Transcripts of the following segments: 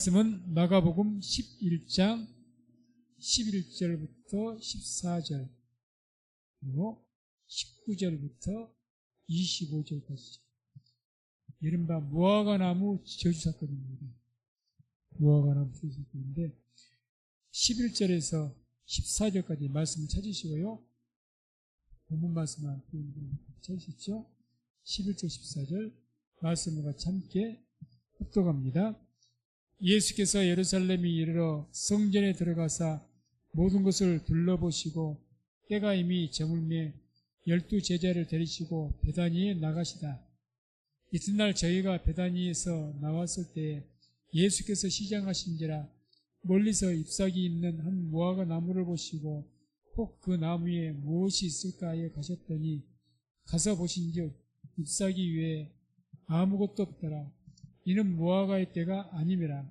말씀은 마가복음 11장 11절부터 14절 그리고 19절부터 25절까지 이른바 무화과나무 저주 사건입니다. 무화과나무 저주 사건인데 11절에서 14절까지 말씀을 찾으시고요. 본문 말씀만 찾으시죠. 11절 14절 말씀과 함께 합독합니다. 예수께서 예루살렘에 이르러 성전에 들어가사 모든 것을 둘러보시고 때가 이미 저물매 12 제자를 데리시고 베다니에 나가시다. 이튿날 저희가 베다니에서 나왔을 때에 예수께서 시장하신지라 멀리서 잎사귀 있는 한 무화과 나무를 보시고 혹 그 나무 위에 무엇이 있을까 하여 가셨더니 가서 보신즉 잎사귀 위에 아무것도 없더라. 이는 무화과의 때가 아님이라.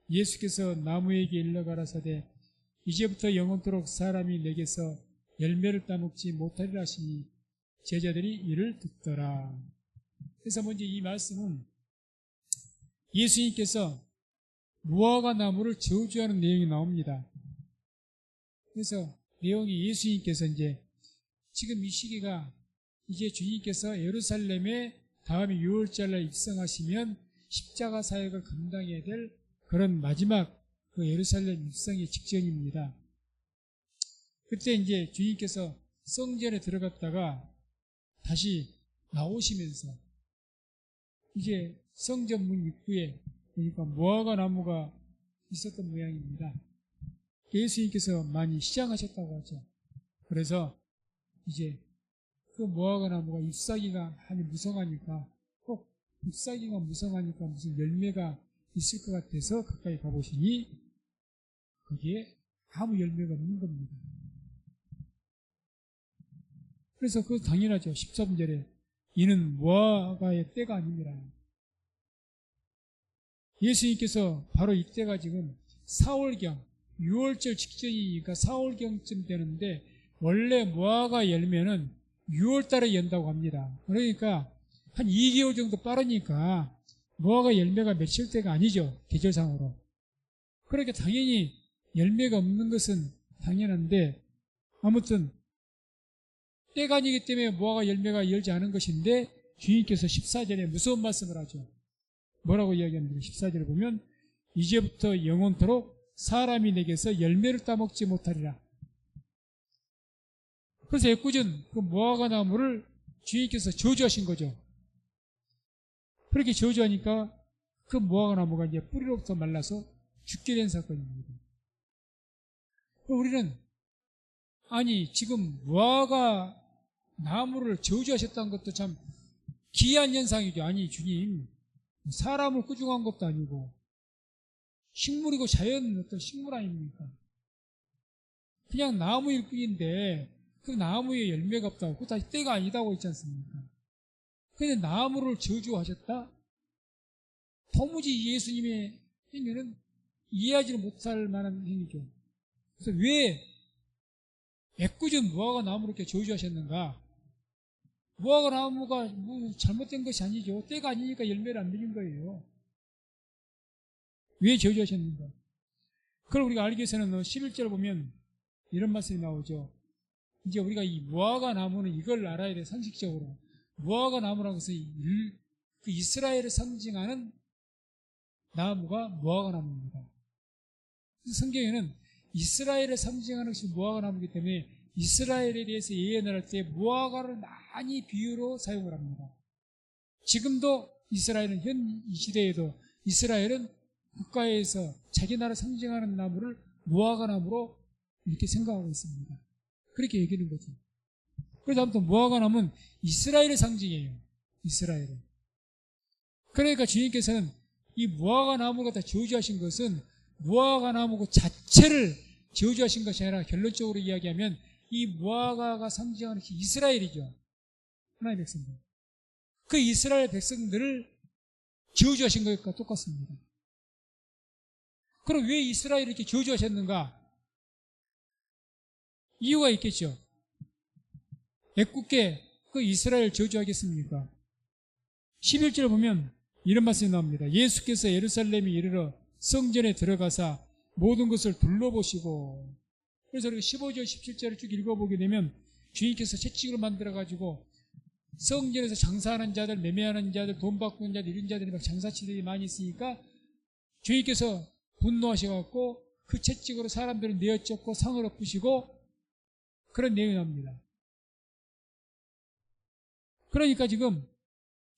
예수께서 나무에게 일러 가라사대 이제부터 영원토록 사람이 내게서 열매를 따먹지 못하리라 하시니 제자들이 이를 듣더라. 그래서 먼저 이 말씀은 예수님께서 무화과 나무를 저주하는 내용이 나옵니다. 그래서 내용이 예수님께서 이제 지금 이 시기가 이제 주님께서 예루살렘에 다음에 6월절날 입성하시면 십자가 사역을 감당해야 될 그런 마지막 그 예루살렘 입성의 직전입니다. 그때 이제 주님께서 성전에 들어갔다가 다시 나오시면서 이제 성전 문 입구에 그러니까 무화과 나무가 있었던 모양입니다. 예수님께서 많이 시장하셨다고 하죠. 그래서 이제 그 무화과 나무가 잎사귀가 많이 무성하니까 꼭 잎사귀가 무성하니까 무슨 열매가 있을 것 같아서 가까이 가보시니 거기에 아무 열매가 없는 겁니다. 그래서 그거 당연하죠. 13절에 이는 무화과의 때가 아닙니다. 예수님께서 바로 이때가 지금 4월경 6월절 직전이니까 4월경쯤 되는데 원래 무화과 열매는 6월달에 연다고 합니다. 그러니까 한 2개월 정도 빠르니까 무화과 열매가 맺힐 때가 아니죠. 계절상으로. 그러니까 당연히 열매가 없는 것은 당연한데 아무튼 때가 아니기 때문에 무화과 열매가 열지 않은 것인데 주님께서 14절에 무서운 말씀을 하죠. 뭐라고 이야기합니까? 14절에 보면 이제부터 영원토록 사람이 내게서 열매를 따먹지 못하리라. 그래서 애꿎은 그 무화과 나무를 주님께서 저주하신 거죠. 그렇게 저주하니까 그 무화과 나무가 이제 뿌리로부터 말라서 죽게 된 사건입니다. 우리는 아니 지금 무화과 나무를 저주하셨다는 것도 참 기이한 현상이죠. 아니 주님 사람을 꾸중한 것도 아니고 식물이고 자연 어떤 식물 아닙니까? 그냥 나무일 뿐인데 그 나무에 열매가 없다고 그거 다 때가 아니다고 있지 않습니까? 그런데 나무를 저주하셨다? 도무지 예수님의 행위는 이해하지를 못할 만한 행위죠. 그래서 왜 애꿎은 무화과 나무를 이렇게 저주하셨는가? 무화과 나무가 뭐 잘못된 것이 아니죠. 때가 아니니까 열매를 안 맺는 거예요. 왜 저주하셨는가? 그걸 우리가 알기 위해서는 11절 보면 이런 말씀이 나오죠. 이제 우리가 이 무화과 나무는 이걸 알아야 돼. 상식적으로 무화과 나무라고 해서 그 이스라엘을 상징하는 나무가 무화과 나무입니다. 성경에는 이스라엘을 상징하는 것이 무화과 나무이기 때문에 이스라엘에 대해서 예언을 할 때 무화과를 많이 비유로 사용을 합니다. 지금도 이스라엘은 현 이 시대에도 이스라엘은 국가에서 자기 나라를 상징하는 나무를 무화과 나무로 이렇게 생각하고 있습니다. 그렇게 얘기하는 거죠. 그래서 아무튼 무화과 나무는 이스라엘의 상징이에요. 이스라엘은. 그러니까 주님께서는 이 무화과 나무를 갖다 저주하신 것은 무화과 나무 자체를 저주하신 것이 아니라 결론적으로 이야기하면 이 무화과가 상징하는 것이 이스라엘이죠. 하나님의 백성들. 그 이스라엘 백성들을 저주하신 것과 똑같습니다. 그럼 왜 이스라엘을 이렇게 저주하셨는가? 이유가 있겠죠. 애꿎게 그 이스라엘 저주하겠습니까? 11절 보면 이런 말씀이 나옵니다. 예수께서 예루살렘에 이르러 성전에 들어가사 모든 것을 둘러보시고, 그래서 15절 17절을 쭉 읽어보게 되면 주님께서 채찍으로 만들어가지고 성전에서 장사하는 자들, 매매하는 자들, 돈 바꾸는 자들, 이런 자들이 막 장사치들이 많이 있으니까 주님께서 분노하셔갖고 그 채찍으로 사람들을 내어쫓고 상을 엎으시고 그런 내용이 나옵니다. 그러니까 지금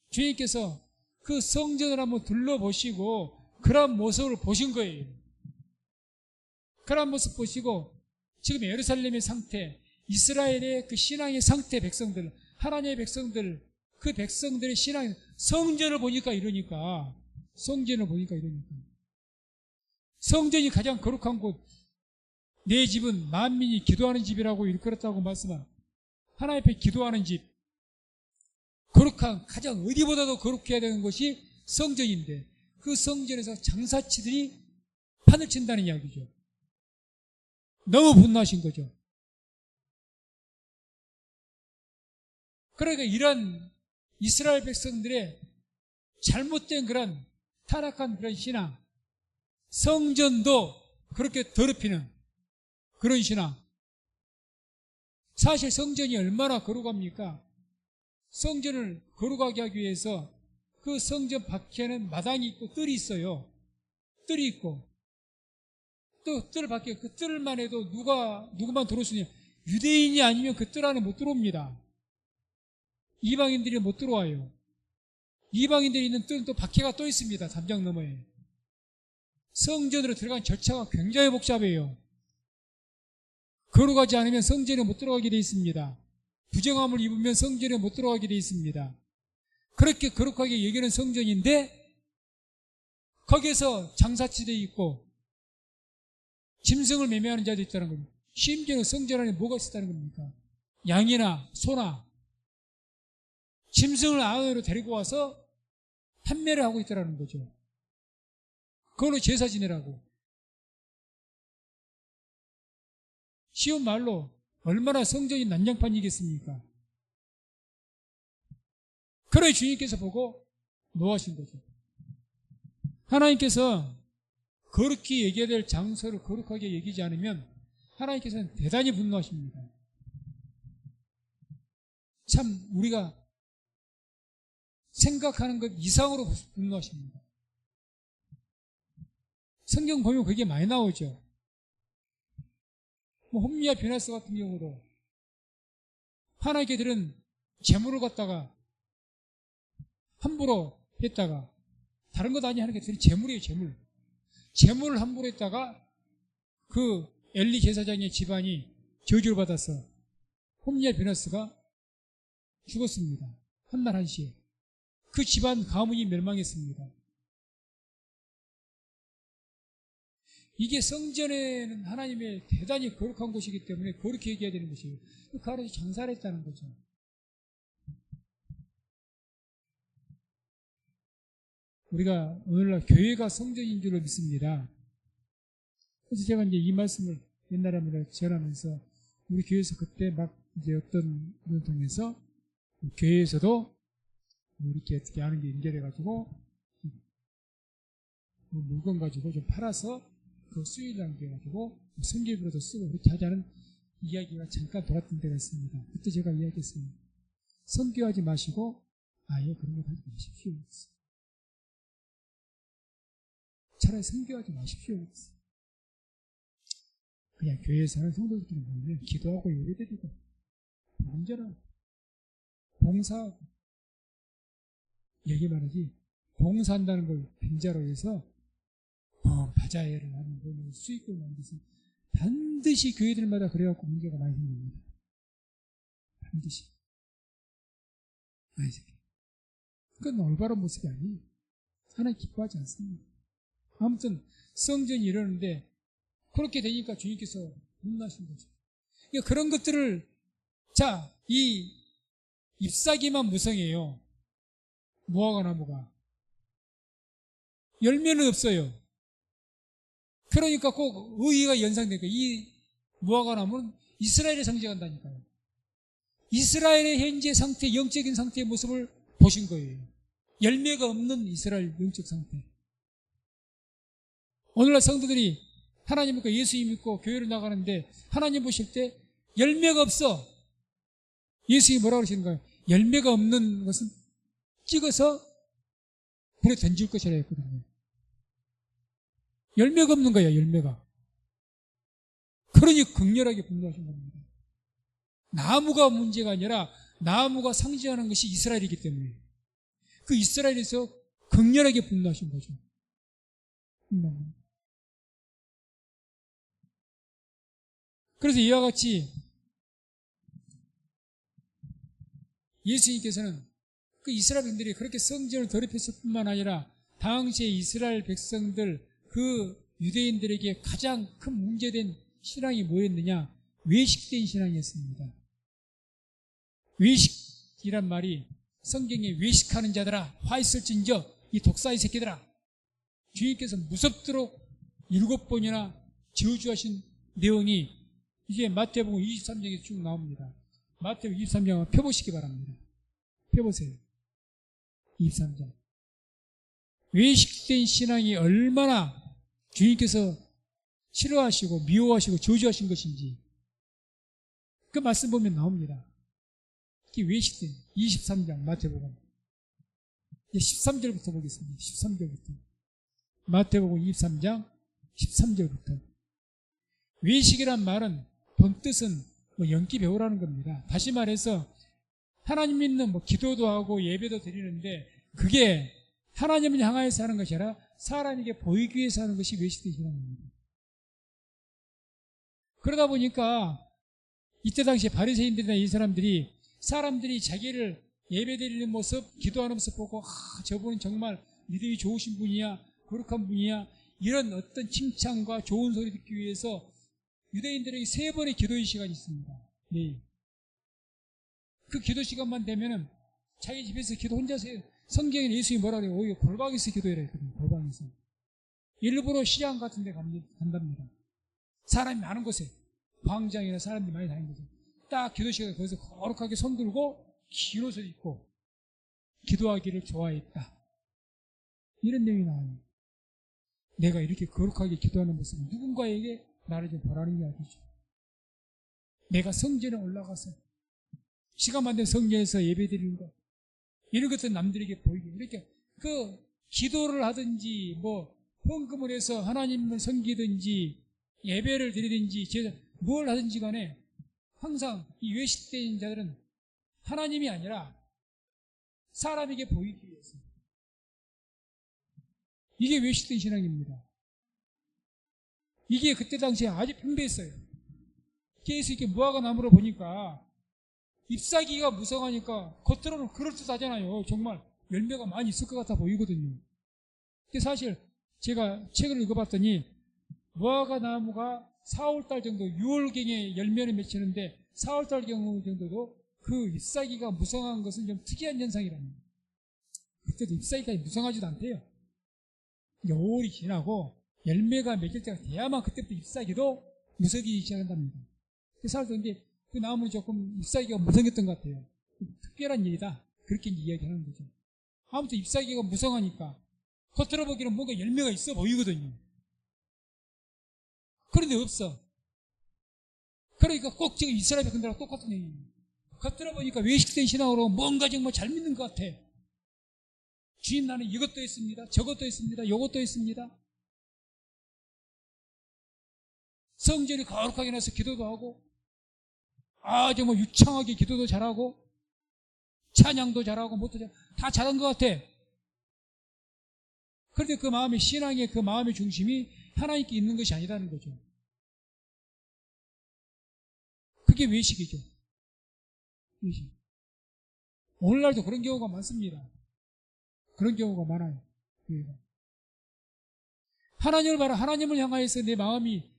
주님께서 그 성전을 한번 둘러보시고 그런 모습을 보신 거예요. 그런 모습 보시고 지금 예루살렘의 상태, 이스라엘의 그 신앙의 상태, 백성들, 하나님의 백성들, 그 백성들의 신앙, 성전을 보니까 이러니까, 성전을 보니까 이러니까. 성전이 가장 거룩한 곳, 내 집은 만민이 기도하는 집이라고 일컬었다고 말씀한 하나님 앞에 기도하는 집, 거룩한, 가장 어디보다도 거룩해야 되는 것이 성전인데 그 성전에서 장사치들이 판을 친다는 이야기죠. 너무 분노하신 거죠. 그러니까 이런 이스라엘 백성들의 잘못된 그런 타락한 그런 신앙, 성전도 그렇게 더럽히는 그런 신앙. 사실 성전이 얼마나 거룩합니까? 성전을 거룩하게 하기 위해서 그 성전 밖에는 마당이 있고 뜰이 있어요. 뜰이 있고 또 뜰 밖에 그 뜰만 해도 누구만 들어올 수 있냐? 유대인이 아니면 그 뜰 안에 못 들어옵니다. 이방인들이 못 들어와요. 이방인들이 있는 뜰은 또 밖에가 또 있습니다. 담장 너머에. 성전으로 들어간 절차가 굉장히 복잡해요. 거룩하지 않으면 성전에 못 들어가게 되어 있습니다. 부정함을 입으면 성전에 못 들어가게 되어 있습니다. 그렇게 거룩하게 여기는 성전인데 거기에서 장사치도 있고 짐승을 매매하는 자도 있다는 겁니다. 심지어는 성전 안에 뭐가 있었다는 겁니까? 양이나 소나 짐승을 안으로 데리고 와서 판매를 하고 있다는 거죠. 그걸로 제사 지내라고. 쉬운 말로 얼마나 성전이 난장판이겠습니까? 그러니 주님께서 보고 노하신 거죠. 하나님께서 거룩히 얘기해야 될 장소를 거룩하게 얘기하지 않으면 하나님께서는 대단히 분노하십니다. 참 우리가 생각하는 것 이상으로 분노하십니다. 성경 보면 그게 많이 나오죠. 홈리아 베나스 같은 경우도 하나님께 들은 재물을 갖다가 함부로 했다가 다른 것 아니 하나님께 들은 재물이에요. 재물을 함부로 했다가 그 엘리 제사장의 집안이 저주를 받아서 홈리아 베나스가 죽었습니다. 한날 한시에. 그 집안 가문이 멸망했습니다. 이게 성전에는 하나님의 대단히 거룩한 곳이기 때문에 그렇게 얘기해야 되는 것이에요. 그 가로에서 장사를 했다는 거죠. 우리가 오늘날 교회가 성전인 줄로 믿습니다. 그래서 제가 이제 이 말씀을 옛날에 전하면서 우리 교회에서 그때 막 이제 어떤 분을 통해서 교회에서도 이렇게 어떻게 하는 게 인계돼가지고 물건 가지고 좀 팔아서 그 수익을 남겨가지고 성경으로도 쓰고 그렇게 하자는 이야기가 잠깐 돌았던 때가 있습니다. 그때 제가 이야기했어요. 선교하지 마시고 아예 그런 거 하지 마십시오. 차라리 선교하지 마십시오. 그냥 교회에서는 성도들끼리 모이면 기도하고 예배드리고 언제나 봉사하고 여기 말하지 봉사한다는 걸 빙자로 해서 바자회를 하는 거 수익을 만들어서 반드시 교회들마다 그래갖고 문제가 많이 생깁니다. 반드시 많이 생깁니다. 그건 올바른 모습이 아니에요. 하나님 기뻐하지 않습니다. 아무튼 성전이 이러는데 그렇게 되니까 주님께서 분노하신 거죠. 그러니까 그런 것들을 이 잎사귀만 무성해요. 무화과 나무가 열매는 없어요. 그러니까 꼭 의의가 연상되니까 이 무화과 나무는 이스라엘에 상징한다니까요. 이스라엘의 현재 상태, 영적인 상태의 모습을 보신 거예요. 열매가 없는 이스라엘 영적 상태. 오늘날 성도들이 하나님 믿고 예수님 믿고 교회를 나가는데 하나님 보실 때 열매가 없어. 예수님이 뭐라고 그러시는 거예요? 열매가 없는 것은 찍어서 불에 던질 것이라 했거든요. 열매가 없는 거예요, 열매가. 그러니 극렬하게 분노하신 겁니다. 나무가 문제가 아니라 나무가 상징하는 것이 이스라엘이기 때문에 그 이스라엘에서 극렬하게 분노하신 거죠. 그래서 이와 같이 예수님께서는 그 이스라엘 백성들이 그렇게 성전을 더럽혔을 뿐만 아니라 당시에 이스라엘 백성들 그 유대인들에게 가장 큰 문제된 신앙이 뭐였느냐? 외식된 신앙이었습니다. 외식이란 말이 성경에 외식하는 자들아 화 있을진저 이 독사의 새끼들아, 주님께서 무섭도록 7번이나 저주하신 내용이 이게 마태복음 23장에 쭉 나옵니다. 마태복음 23장을 펴보시기 바랍니다. 펴보세요. 23장. 외식된 신앙이 얼마나 주님께서 싫어하시고 미워하시고 저주하신 것인지 그 말씀 보면 나옵니다. 특히 외식된 23장 마태복음 13절부터 보겠습니다. 13절부터 마태복음 23장 13절부터 외식이란 말은 본뜻은 연기 배우라는 겁니다. 다시 말해서 하나님 믿는 기도도 하고 예배도 드리는데 그게 하나님을 향하여서 하는 것이 아니라 사람에게 보이기 위해서 하는 것이 외식된 신앙입니다. 그러다 보니까 이때 당시에 바리새인들이나 이 사람들이 사람들이 자기를 예배드리는 모습, 기도하는 모습 보고 저분은 정말 믿음이 좋으신 분이야, 거룩한 분이야, 이런 어떤 칭찬과 좋은 소리 듣기 위해서 유대인들에게 3번의 기도의 시간이 있습니다. 네. 그 기도 시간만 되면은 자기 집에서 기도 혼자서 해요. 성경에 예수님이 뭐라 그래요? 오히려 골방에서 기도해라 했거든요. 골방에서. 일부러 시장 같은 데 간답니다. 사람이 많은 곳에, 광장이나 사람들이 많이 다니는 곳에 딱 기도 시간에 거기서 거룩하게 손 들고 긴 옷을 입고 기도하기를 좋아했다. 이런 내용이 나와요. 내가 이렇게 거룩하게 기도하는 모습은 누군가에게 나를 좀 보라는 이야기죠. 내가 성전에 올라가서 시간만 되면 성전에서 예배드리는 것, 이런 것들 남들에게 보이게 이렇게 그 기도를 하든지 헌금을 해서 하나님을 섬기든지 예배를 드리든지 뭘 하든지 간에 항상 이 외식된 자들은 하나님이 아니라 사람에게 보이기 위해서, 이게 외식된 신앙입니다. 이게 그때 당시에 아주 팽배했어요. 계속 이렇게 무화과 나무를 보니까 잎사귀가 무성하니까 겉으로는 그럴듯하잖아요. 정말 열매가 많이 있을 것 같아 보이거든요. 근데 사실 제가 책을 읽어봤더니 무화과 나무가 4월달 정도, 6월경에 열매를 맺히는데 4월달 경우 정도도 그 잎사귀가 무성한 것은 좀 특이한 현상이랍니다. 그때도 잎사귀가 무성하지도 않대요. 5월이 지나고 열매가 맺힐 때가 돼야만 그때부터 잎사귀도 무성이기 시작한답니다. 그래서 근데 그 나무는 조금 잎사귀가 무성했던 것 같아요. 특별한 일이다. 그렇게 이야기하는 거죠. 아무튼 잎사귀가 무성하니까 겉으로 보기에는 뭔가 열매가 있어 보이거든요. 그런데 없어. 그러니까 꼭 지금 이스라엘 백성들하고 똑같은 얘기예요. 겉으로 보니까 외식된 신앙으로 뭔가 정말 잘 믿는 것 같아. 주님 나는 이것도 했습니다. 저것도 했습니다. 이것도 했습니다. 성전이 거룩하게 나서 기도도 하고 정말 유창하게 기도도 잘하고 찬양도 잘하고 뭣도 잘하고 다 잘한 것 같아. 그런데 그 마음의 신앙의 그 마음의 중심이 하나님께 있는 것이 아니라는 거죠. 그게 외식이죠. 외식. 오늘날도 그런 경우가 많습니다. 그런 경우가 많아요. 하나님을 바라 하나님을 향하여서 내 마음이,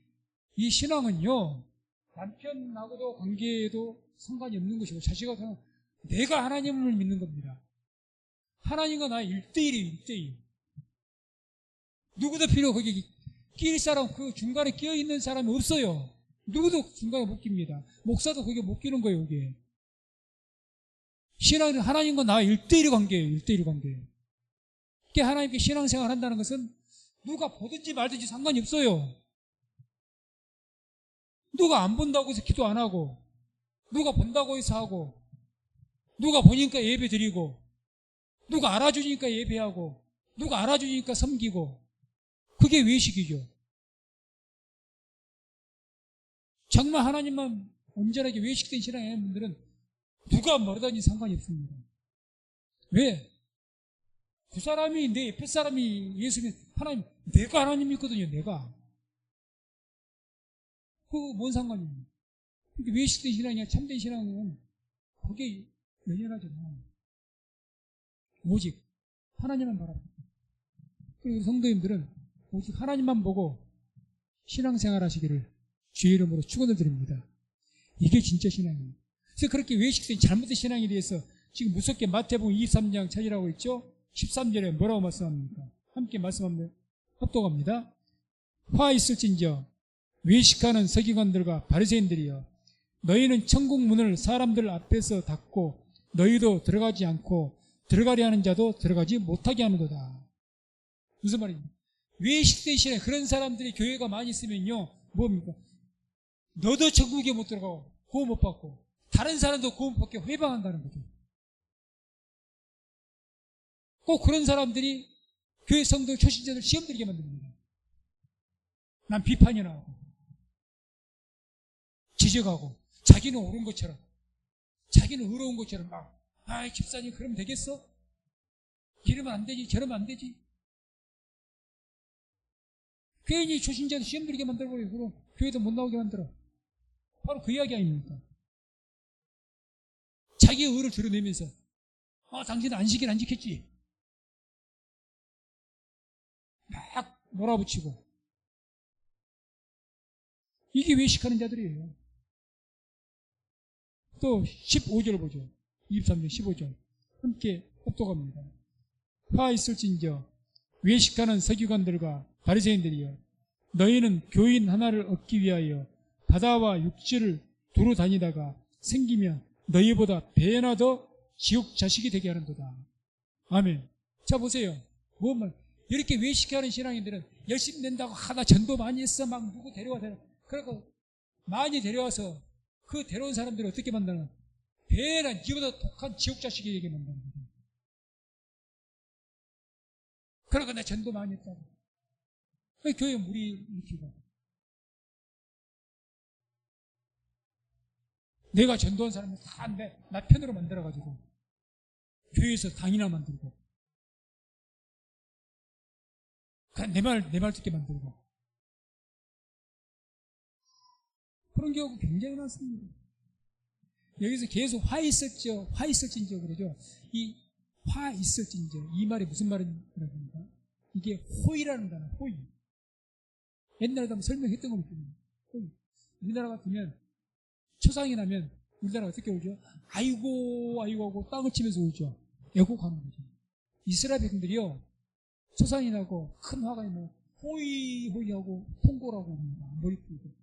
이 신앙은요 남편하고도 관계에도 상관이 없는 것이고 자식하고 내가 하나님을 믿는 겁니다. 하나님과 나의 1대1이에요. 1대1. 누구도 필요 거기 끼일 사람, 그 중간에 끼어있는 사람이 없어요. 누구도 중간에 못 낍니다. 목사도 거기에 못 끼는 거예요. 이게 신앙은 하나님과 나의 1대1 관계예요. 1대1 관계. 이게 하나님께 신앙생활 한다는 것은 누가 보든지 말든지 상관이 없어요. 누가 안 본다고 해서 기도 안 하고, 누가 본다고 해서 하고, 누가 보니까 예배 드리고, 누가 알아주니까 예배하고, 누가 알아주니까 섬기고, 그게 외식이죠. 정말 하나님만 온전하게 외식된 신앙의 분들은 누가 뭐라든지 상관이 없습니다. 왜? 그 사람이, 내 옆에 사람이 예수님, 하나님, 내가 하나님 믿거든요, 내가. 그거 뭔 상관이에요? 외식된 신앙이야, 참된 신앙은 그게 연연하잖아요. 오직 하나님만 바라보고. 그리고 성도님들은 오직 하나님만 보고 신앙생활 하시기를 주의 이름으로 축원을 드립니다. 이게 진짜 신앙이에요. 그래서 그렇게 외식된 잘못된 신앙에 대해서 지금 무섭게 마태복음 23장 찾으라고 있죠? 13절에 뭐라고 말씀합니까? 함께 말씀합니다. 합독합니다. 화 있을진저 외식하는 서기관들과 바리새인들이여, 너희는 천국 문을 사람들 앞에서 닫고 너희도 들어가지 않고 들어가려 하는 자도 들어가지 못하게 하는도다. 무슨 말입니까? 외식된 신앙, 그런 사람들이 교회가 많이 있으면요, 뭡니까? 너도 천국에 못 들어가고 구원 못 받고 다른 사람도 구원 못 받게 회방한다는 거죠. 꼭 그런 사람들이 교회 성도 초신자들 시험 들게 만듭니다. 난 비판이 나오고 지적하고 자기는 옳은 것처럼, 자기는 의로운 것처럼 막, 아이 집사님 그러면 되겠어? 이러면 안 되지, 저러면 안 되지. 괜히 초신자들 시험 들게 만들어버리고 그럼 교회도 못 나오게 만들어. 바로 그 이야기 아닙니까? 자기의 의를 드러내면서 당신은 안식일 안 지켰지? 막 몰아붙이고. 이게 외식하는 자들이에요. 또 15절 보죠. 23절 15절 함께 합독합니다. 화 있을진저 외식하는 서기관들과 바리새인들이여, 너희는 교인 하나를 얻기 위하여 바다와 육지를 두루 다니다가 생기면 너희보다 배나 더 지옥 자식이 되게 하는도다. 아멘. 자 보세요. 뭐만 이렇게 외식하는 신앙인들은 열심히 낸다고 하나 전도 많이 했어, 막 누구 데려와. 그러고 많이 데려와서 그 데려온 사람들을 어떻게 만드는? 배나 니보다 독한 지옥 자식이 되게 만드는 거죠. 그러고 나 전도 많이 했다고. 교회 무리 일으키고. 내가 전도한 사람을 다 나 편으로 만들어가지고 교회에서 당이나 만들고 내 말 듣게 만들고 그런 경우가 굉장히 많습니다. 여기서 계속 화 있을진저 그러죠. 이 화 있을진저, 이 말이 무슨 말입니까? 이게 호의라는 단어, 호의. 옛날에도 한번 설명했던 겁니다. 호의. 우리나라 같으면 초상이 나면 우리나라가 어떻게 울죠? 아이고 하고 땅을 치면서 울죠. 애곡하는 거죠. 이스라엘 백성들이요, 초상이 나고 큰 화가 나면 호의하고 통고라고 합니다. 머리 풀고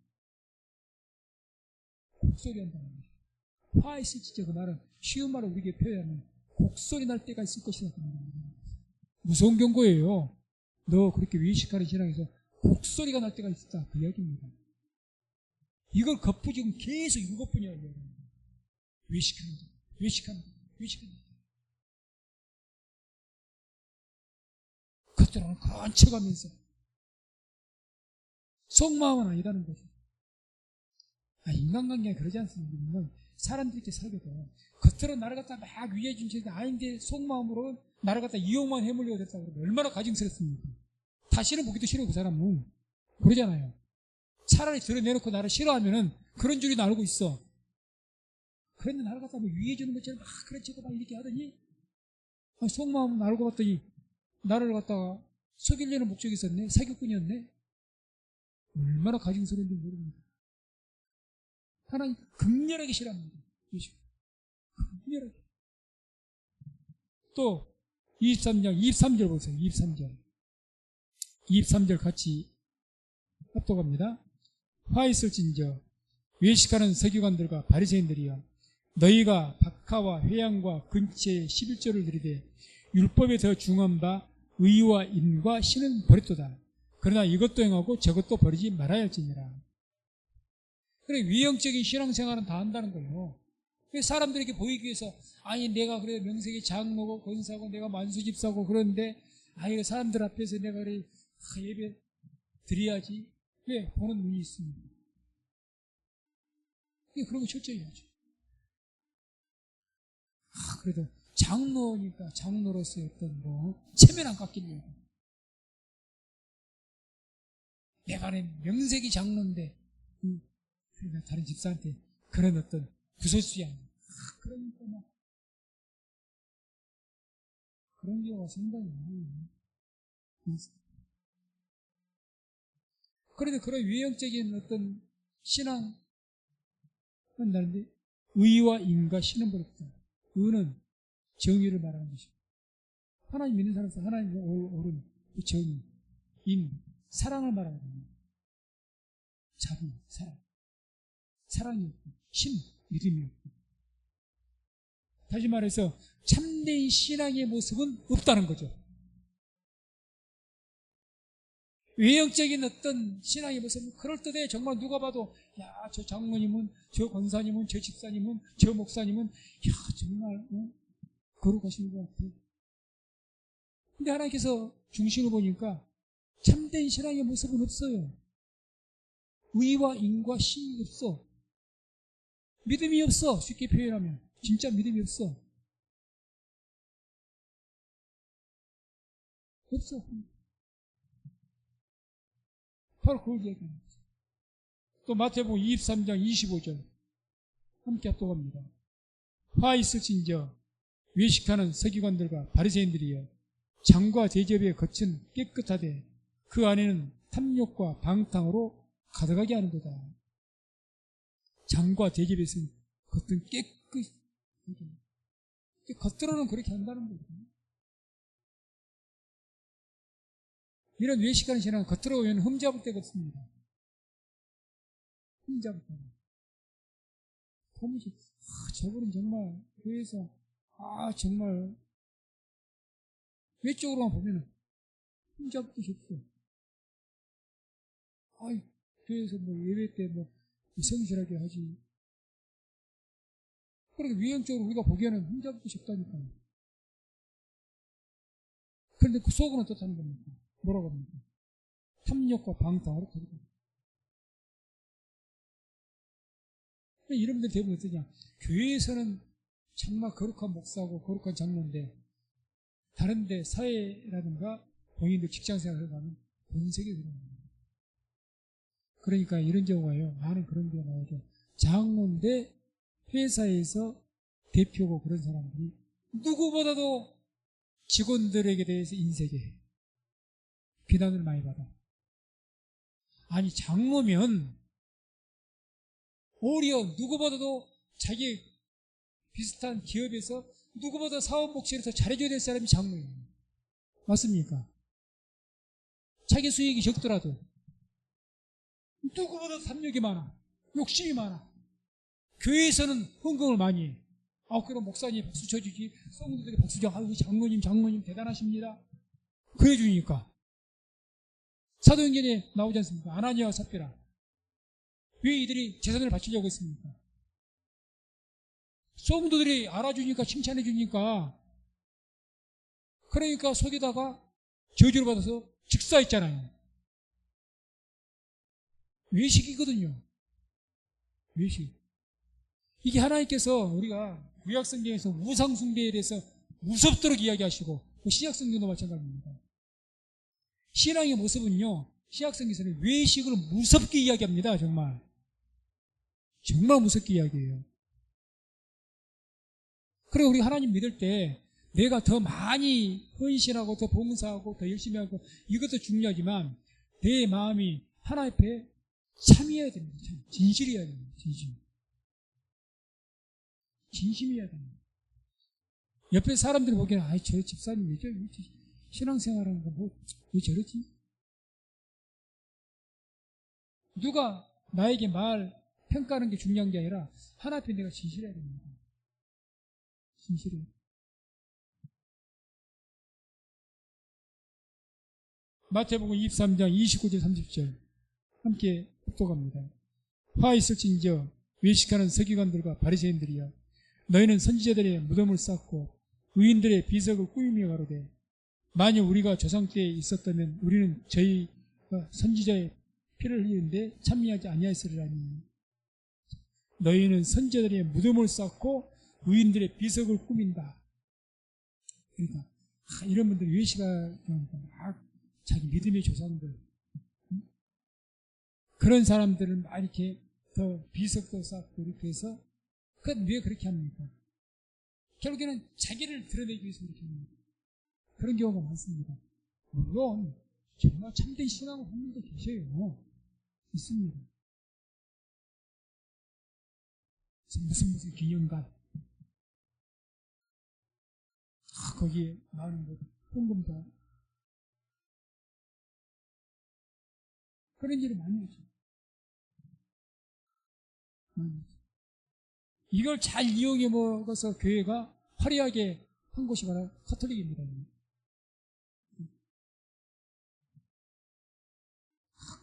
곡소리 한다는 거죠. 화 있을 진짜 그 말은 쉬운 말을 우리에게 표현하면 곡소리 날 때가 있을 것이다. 무서운 경고예요. 너 그렇게 외식하는 신앙에서 곡소리가 날 때가 있었다. 그 이야기입니다. 이걸 겉부지금 계속 이것뿐이야. 외식하는 자, 외식하는 자. 겉으로는 건쳐가면서 속마음은 아니다는 거죠. 인간관계가 그러지 않습니다. 사람들끼리 살게도 겉으로 나를 갖다 막 위해 준체인데 아닌데 속마음으로 나를 갖다 이용만 해물려고 됐다 그러면 얼마나 가증스럽습니까? 다시는 보기도 싫어. 그 사람은 그러잖아요. 차라리 드러내놓고 나를 싫어하면은 그런 줄이 알고 있어. 그런데 나를 갖다 뭐 위해 주는 것처럼 막 그런 척도 막 이렇게 하더니 속마음은 알고 봤더니 나를 갖다가 속이려는 목적이 있었네. 사기꾼이었네. 얼마나 가증스러운지 모릅니다. 하나님 극렬하게 싫어합니다. 극렬하게. 또 23절 보세요. 23절 같이 합독합니다. 화 있을진저 외식하는 서기관들과 바리새인들이여, 너희가 박하와 회양과 근처에 11조를 드리되 율법에 더 중한 바 의와 인과 신은 버렸도다. 그러나 이것도 행하고 저것도 버리지 말아야 할지니라. 그래, 위형적인 신앙생활은 다 한다는 거예요. 사람들에게 보이기 위해서, 아니, 내가 그래, 명색이 장로고, 권사고, 내가 만수집사고, 그런데, 아니, 사람들 앞에서 내가 그래, 예배 드려야지. 왜? 보는 눈이 있습니다. 그런 거 철저히 해야죠. 그래도 장로니까 장로로서의 어떤 체면 안 깎이려고. 내가 명색이 장로인데, 다른 집사한테 그런 어떤 구설수야. 그러니까 막 그런 경우가 상당히 많아요. 그런데 그런 외형적인 어떤 신앙 한다는데 의와 인과 신은 없다. 의는 정의를 말하는 것이고 하나님 믿는 사람은 하나님의 옳은 정의, 인, 사랑을 말하는 겁니다. 자비, 사랑이 없고 신, 믿음이 없고. 다시 말해서 참된 신앙의 모습은 없다는 거죠. 외형적인 어떤 신앙의 모습은 그럴듯해. 정말 누가 봐도 야, 저 장로님은, 저 권사님은, 저 집사님은, 저 목사님은 야, 정말 거룩하신 것 같아. 근데 하나님께서 중심을 보니까 참된 신앙의 모습은 없어요. 의와 인과 신이 없어. 믿음이 없어. 쉽게 표현하면 진짜 믿음이 없어. 없어. 바로 그걸 얘기합니다. 또 마태복음 23장 25절 함께 합독합니다. 화 있을진저 외식하는 서기관들과 바리새인들이여 장과 대접에 겉은 깨끗하되 그 안에는 탐욕과 방탕으로 가득하게 하는도다. 장과 대접에서는 겉은 깨끗, 겉으로는 그렇게 한다는 거거든요. 이런 외식하는 신앙은 겉으로 보면 흠잡을 데가 없습니다. 흠잡을 데가. 보면서 저분은 정말 교회에서 정말 외적으로만 보면 흠잡을 데가 없어. 교회에서 예배 때 성실하게 하지. 그렇게 위형적으로 우리가 보기에는 흠잡을 데가 없다니까요. 그런데 그 속은 어떻다는 겁니까? 뭐라고 합니까? 탐욕과 방탕으로 가득하다. 이런 분들 대부분 어떠냐? 교회에서는 정말 거룩한 목사고 거룩한 장로인데 다른 데 사회라든가 본인들 직장생활을 가면 본색이 그런 겁니다. 그러니까 이런 경우가요. 많은 그런 경우가 나오죠. 장로인데 회사에서 대표고 그런 사람들이 누구보다도 직원들에게 대해서 인색해. 비난을 많이 받아. 아니 장로면 오히려 누구보다도 자기 비슷한 기업에서 누구보다 사업 목적을 더 잘해줘야 될 사람이 장로예요. 맞습니까? 자기 수익이 적더라도 누구보다 탐욕이 많아. 욕심이 많아. 교회에서는 헌금을 많이 해. 그럼 목사님 박수 쳐주지. 성도들이 박수 쳐. 우리 장로님 대단하십니다. 그래 주니까. 사도행전에 나오지 않습니까? 아나니아와 삽비라. 왜 이들이 재산을 바치려고 했습니까? 성도들이 알아주니까 칭찬해 주니까 그러니까 속에다가 저주를 받아서 직사했잖아요. 외식이거든요. 외식. 이게 하나님께서 우리가 구약성경에서 우상숭배에 대해서 무섭도록 이야기하시고 신약성경도 마찬가지입니다. 신앙의 모습은요. 신약성경에서는 외식을 무섭게 이야기합니다. 정말 무섭게 이야기해요. 그리고 우리 하나님 믿을 때 내가 더 많이 헌신하고 더 봉사하고 더 열심히 하고 이것도 중요하지만 내 마음이 하나님 앞에 참이어야 됩니다. 진실이어야 됩니다. 진심이어야 됩니다. 옆에 사람들이 보기에는 저 집사님 왜 신앙생활하는 거 왜 저러지? 누가 나에게 평가하는 게 중요한 게 아니라 하나님 앞에 내가 진실해야 됩니다. 진실해. 마태복음 23장 29절 30절 함께 합독합니다. 화 있을진저 외식하는 서기관들과 바리새인들이여, 너희는 선지자들의 무덤을 쌓고 의인들의 비석을 꾸미며 가로되, 만일 우리가 조상 때에 있었다면 우리는 저희가 선지자의 피를 흘리는데 참여하지 아니하였으리라니. 너희는 선지자들의 무덤을 쌓고 의인들의 비석을 꾸민다. 그러니까 이런 분들 외식하는 막 자기 믿음의 조상들, 그런 사람들은 막 이렇게 더 비석도 쌓고 이렇게 해서, 그건 왜 그렇게 합니까? 결국에는 자기를 드러내기 위해서 그렇게 합니다. 그런 경우가 많습니다. 물론 정말 참된 신앙을 하는 분도 계셔요. 있습니다. 무슨 기념관, 거기에 많은 것 헌금도 그런 일이 많이 하죠. 이걸 잘 이용해 먹어서 교회가 화려하게 한 곳이 바로 카톨릭입니다.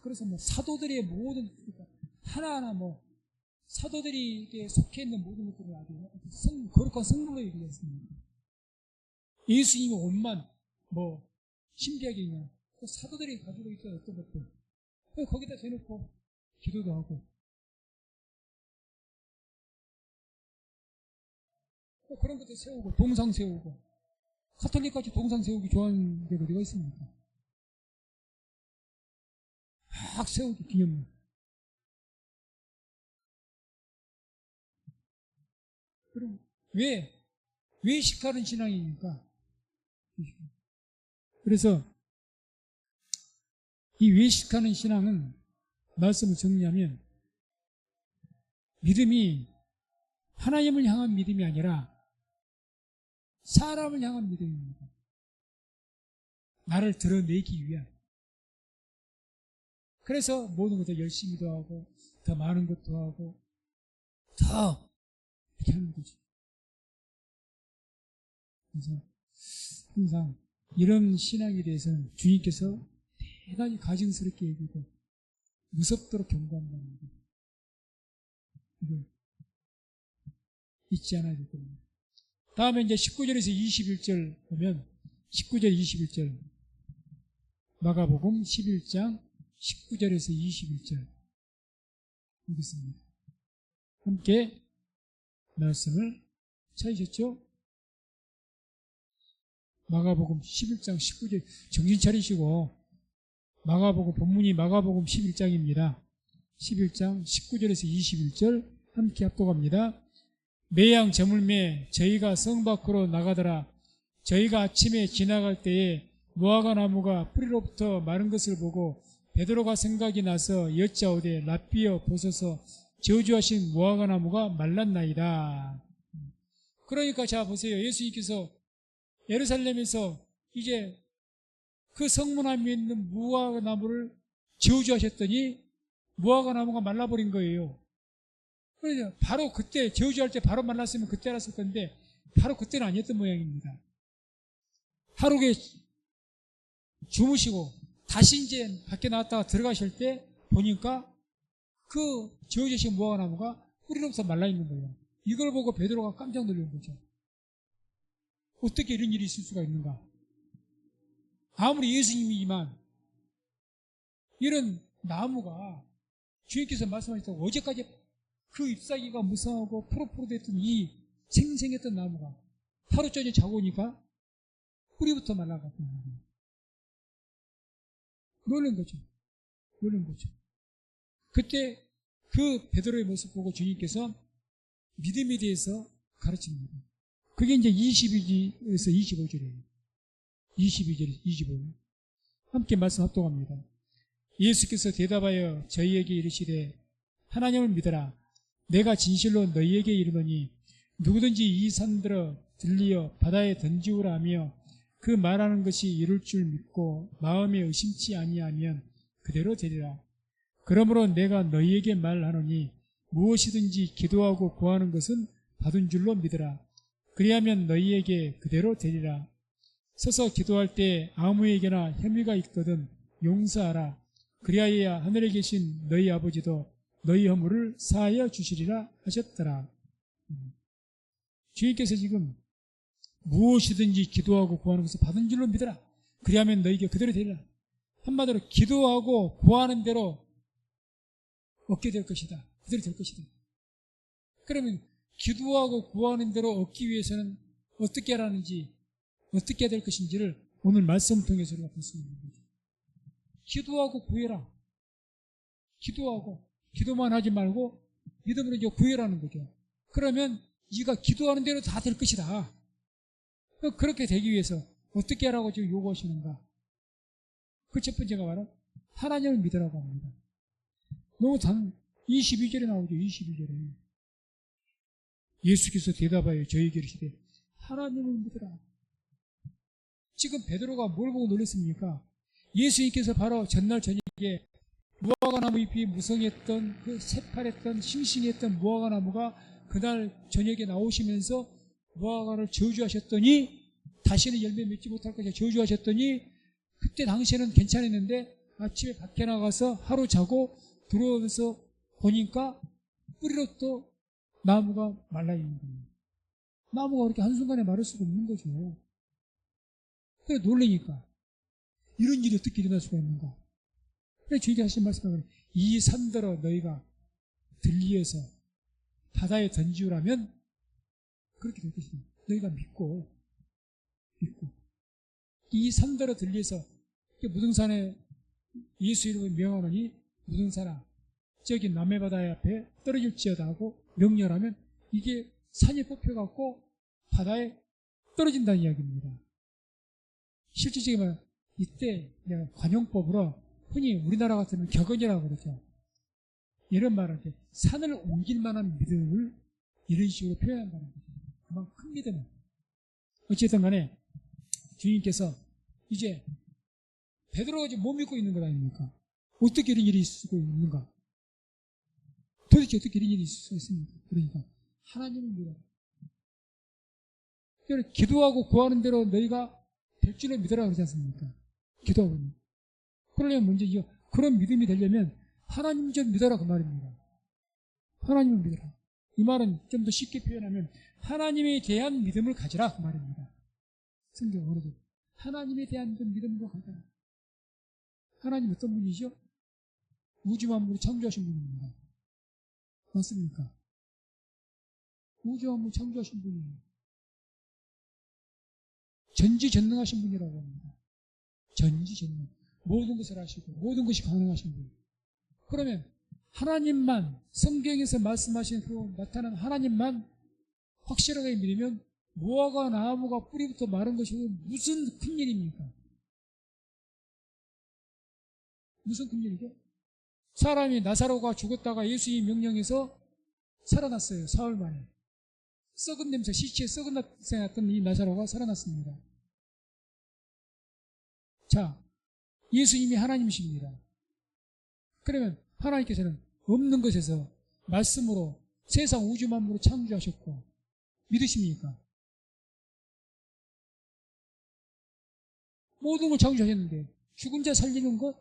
그래서 뭐 사도들의 모든, 그러니까 하나하나 뭐 사도들이 속해 있는 모든 것들을 아주 거룩한 성물로 얘기했습니다. 예수님의 옷만 뭐 신비하게 그냥 사도들이 가지고 있던 어떤 것들 거기다 대놓고 기도도 하고, 그런 것도 세우고 동상 세우고, 카톨릭까지 동상 세우기 좋아하는 데가 어디가 있습니까? 막 세우기 기념물. 그럼 왜 외식하는 신앙이니까. 그래서 이 외식하는 신앙은 말씀을 정리하면 믿음이 하나님을 향한 믿음이 아니라 사람을 향한 믿음입니다. 나를 드러내기 위한. 그래서 모든 것을 열심히도 하고 더 많은 것도 하고 더 이렇게 하는 거죠. 그래서 항상 이런 신앙에 대해서는 주님께서 대단히 가증스럽게 얘기하고 무섭도록 경고한다는 거, 이걸 잊지 않아야 될 겁니다. 다음에 이제 19절에서 21절 보면 19절 21절 마가복음 11장 19절에서 21절 읽겠습니다. 함께 말씀을 찾으셨죠? 마가복음 11장 19절 정신 차리시고, 마가복음 본문이 마가복음 11장입니다. 11장 19절에서 21절 함께 합독합니다. 매양 저물매 저희가 성 밖으로 나가더라. 저희가 아침에 지나갈 때에 무화과 나무가 뿌리로부터 마른 것을 보고 베드로가 생각이 나서 여짜오되 랍비여 보소서 저주하신 무화과 나무가 말랐나이다. 그러니까 자 보세요. 예수님께서 예루살렘에서 이제 그 성문 앞에 있는 무화과 나무를 저주하셨더니 무화과 나무가 말라버린 거예요. 그래서 바로 그때 저주할 때 바로 말랐으면 그때 알았을 건데 바로 그때는 아니었던 모양입니다. 하루에 주무시고 다시 이제 밖에 나왔다가 들어가실 때 보니까 그 저주하신 무화과 나무가 뿌리로부터 말라있는 거예요. 이걸 보고 베드로가 깜짝 놀란 거죠. 어떻게 이런 일이 있을 수가 있는가? 아무리 예수님이지만 이런 나무가 주님께서 말씀하셨다고 어제까지 그 잎사귀가 무성하고 푸릇푸릇 했던 이 생생했던 나무가 하루 전에 자고 오니까 뿌리부터 말라갔던 거예요. 놀란 거죠. 놀란 거죠. 그때 그 베드로의 모습 보고 주님께서 믿음에 대해서 가르칩니다. 그게 이제 22절에서 25절이에요. 22절에서 25절. 함께 말씀 합독합니다. 예수께서 대답하여 저희에게 이르시되 하나님을 믿어라. 내가 진실로 너희에게 이르노니 누구든지 이 산들어 들리어 바다에 던지우라 하며 그 말하는 것이 이룰 줄 믿고 마음에 의심치 아니하면 그대로 되리라. 그러므로 내가 너희에게 말하노니 무엇이든지 기도하고 구하는 것은 받은 줄로 믿으라. 그리하면 너희에게 그대로 되리라. 서서 기도할 때 아무에게나 혐의가 있거든 용서하라. 그리하여야 하늘에 계신 너희 아버지도 너희 허물을 사하여 주시리라 하셨더라. 주님께서 지금 무엇이든지 기도하고 구하는 것을 받은 줄로 믿어라. 그리하면 너희에게 그대로 되리라. 한마디로 기도하고 구하는 대로 얻게 될 것이다. 그대로 될 것이다. 그러면 기도하고 구하는 대로 얻기 위해서는 어떻게 하라는지, 어떻게 해야 될 것인지를 오늘 말씀 통해서 우리가 볼 수 있는 거죠. 기도하고 구해라. 기도하고, 기도만 하지 말고 믿음으로 이제 구해라는 거죠. 그러면 네가 기도하는 대로 다 될 것이다. 그렇게 되기 위해서 어떻게 하라고 지금 요구하시는가? 그 첫 번째가 바로 하나님을 믿으라고 합니다. 너무 22절에 나오죠. 22절에. 예수께서 대답하여 저에게 이르시되 하나님을 믿으라. 지금 베드로가 뭘 보고 놀랐습니까? 예수님께서 바로 전날 저녁에 무화과나무 잎이 무성했던 그 새파랬던 싱싱했던 무화과나무가 그날 저녁에 나오시면서 무화과를 저주하셨더니 다시는 열매 맺지 못할 것이라 저주하셨더니 그때 당시에는 괜찮았는데 아침에 밖에 나가서 하루 자고 들어오면서 보니까 뿌리로 또 나무가 말라있는 거예요. 나무가 그렇게 한순간에 마를 수가 없는 거죠. 그래 놀라니까 이런 일이 어떻게 일어날 수가 있는가. 그래 주님께서 하신 말씀은 이 산더러 너희가 들리어서 바다에 던지우라면 그렇게 될 것이다. 너희가 믿고 이 산더러 들리어서 무등산에 예수 이름을 명하노니 무등산아 저기 남해바다 앞에 떨어질지어다 하고 명령하면 이게 산이 뽑혀갖고 바다에 떨어진다는 이야기입니다. 실질적인 말은 이때 관용법으로 흔히 우리나라 같으면 격언이라고 그러죠. 이런 말을 할 때 산을 옮길 만한 믿음을 이런 식으로 표현한다는 거죠. 그만큼 큰 믿음은. 어쨌든 간에 주님께서 이제 베드로가 지금 못 믿고 있는 것 아닙니까? 어떻게 이런 일이 있을 수 있는가? 도대체 어떻게 이런 일이 있을 수 있습니까? 그러니까 하나님을 믿어라. 그러니까 기도하고 구하는 대로 너희가 될 줄을 믿어라 그러지 않습니까? 기도하고. 그러려면 먼저 그런 믿음이 되려면 하나님 좀 믿어라 그 말입니다. 하나님을 믿어라. 이 말은 좀 더 쉽게 표현하면 하나님에 대한 믿음을 가지라 그 말입니다. 성경으로도 하나님에 대한 그 믿음으로 가져라. 하나님 어떤 분이죠? 우주 만물을 창조하신 분입니다. 맞습니까? 우주 만물을 창조하신 분이에요. 전지전능하신 분이라고 합니다. 전지전능. 모든 것을 아시고 모든 것이 가능하신 분. 그러면 하나님만, 성경에서 말씀하신 그 나타난 하나님만 확실하게 믿으면 무화과 나무가 뿌리부터 마른 것이 무슨 큰일입니까? 무슨 큰일이죠? 사람이 나사로가 죽었다가 예수님 명령해서 살아났어요. 사흘 만에. 썩은 냄새, 시체에 썩은 냄새 났던 이 나사로가 살아났습니다. 자, 예수님이 하나님이십니다. 그러면 하나님께서는 없는 것에서 말씀으로 세상 우주 만물을 창조하셨고 믿으십니까? 모든 걸 창조하셨는데 죽은 자 살리는 것?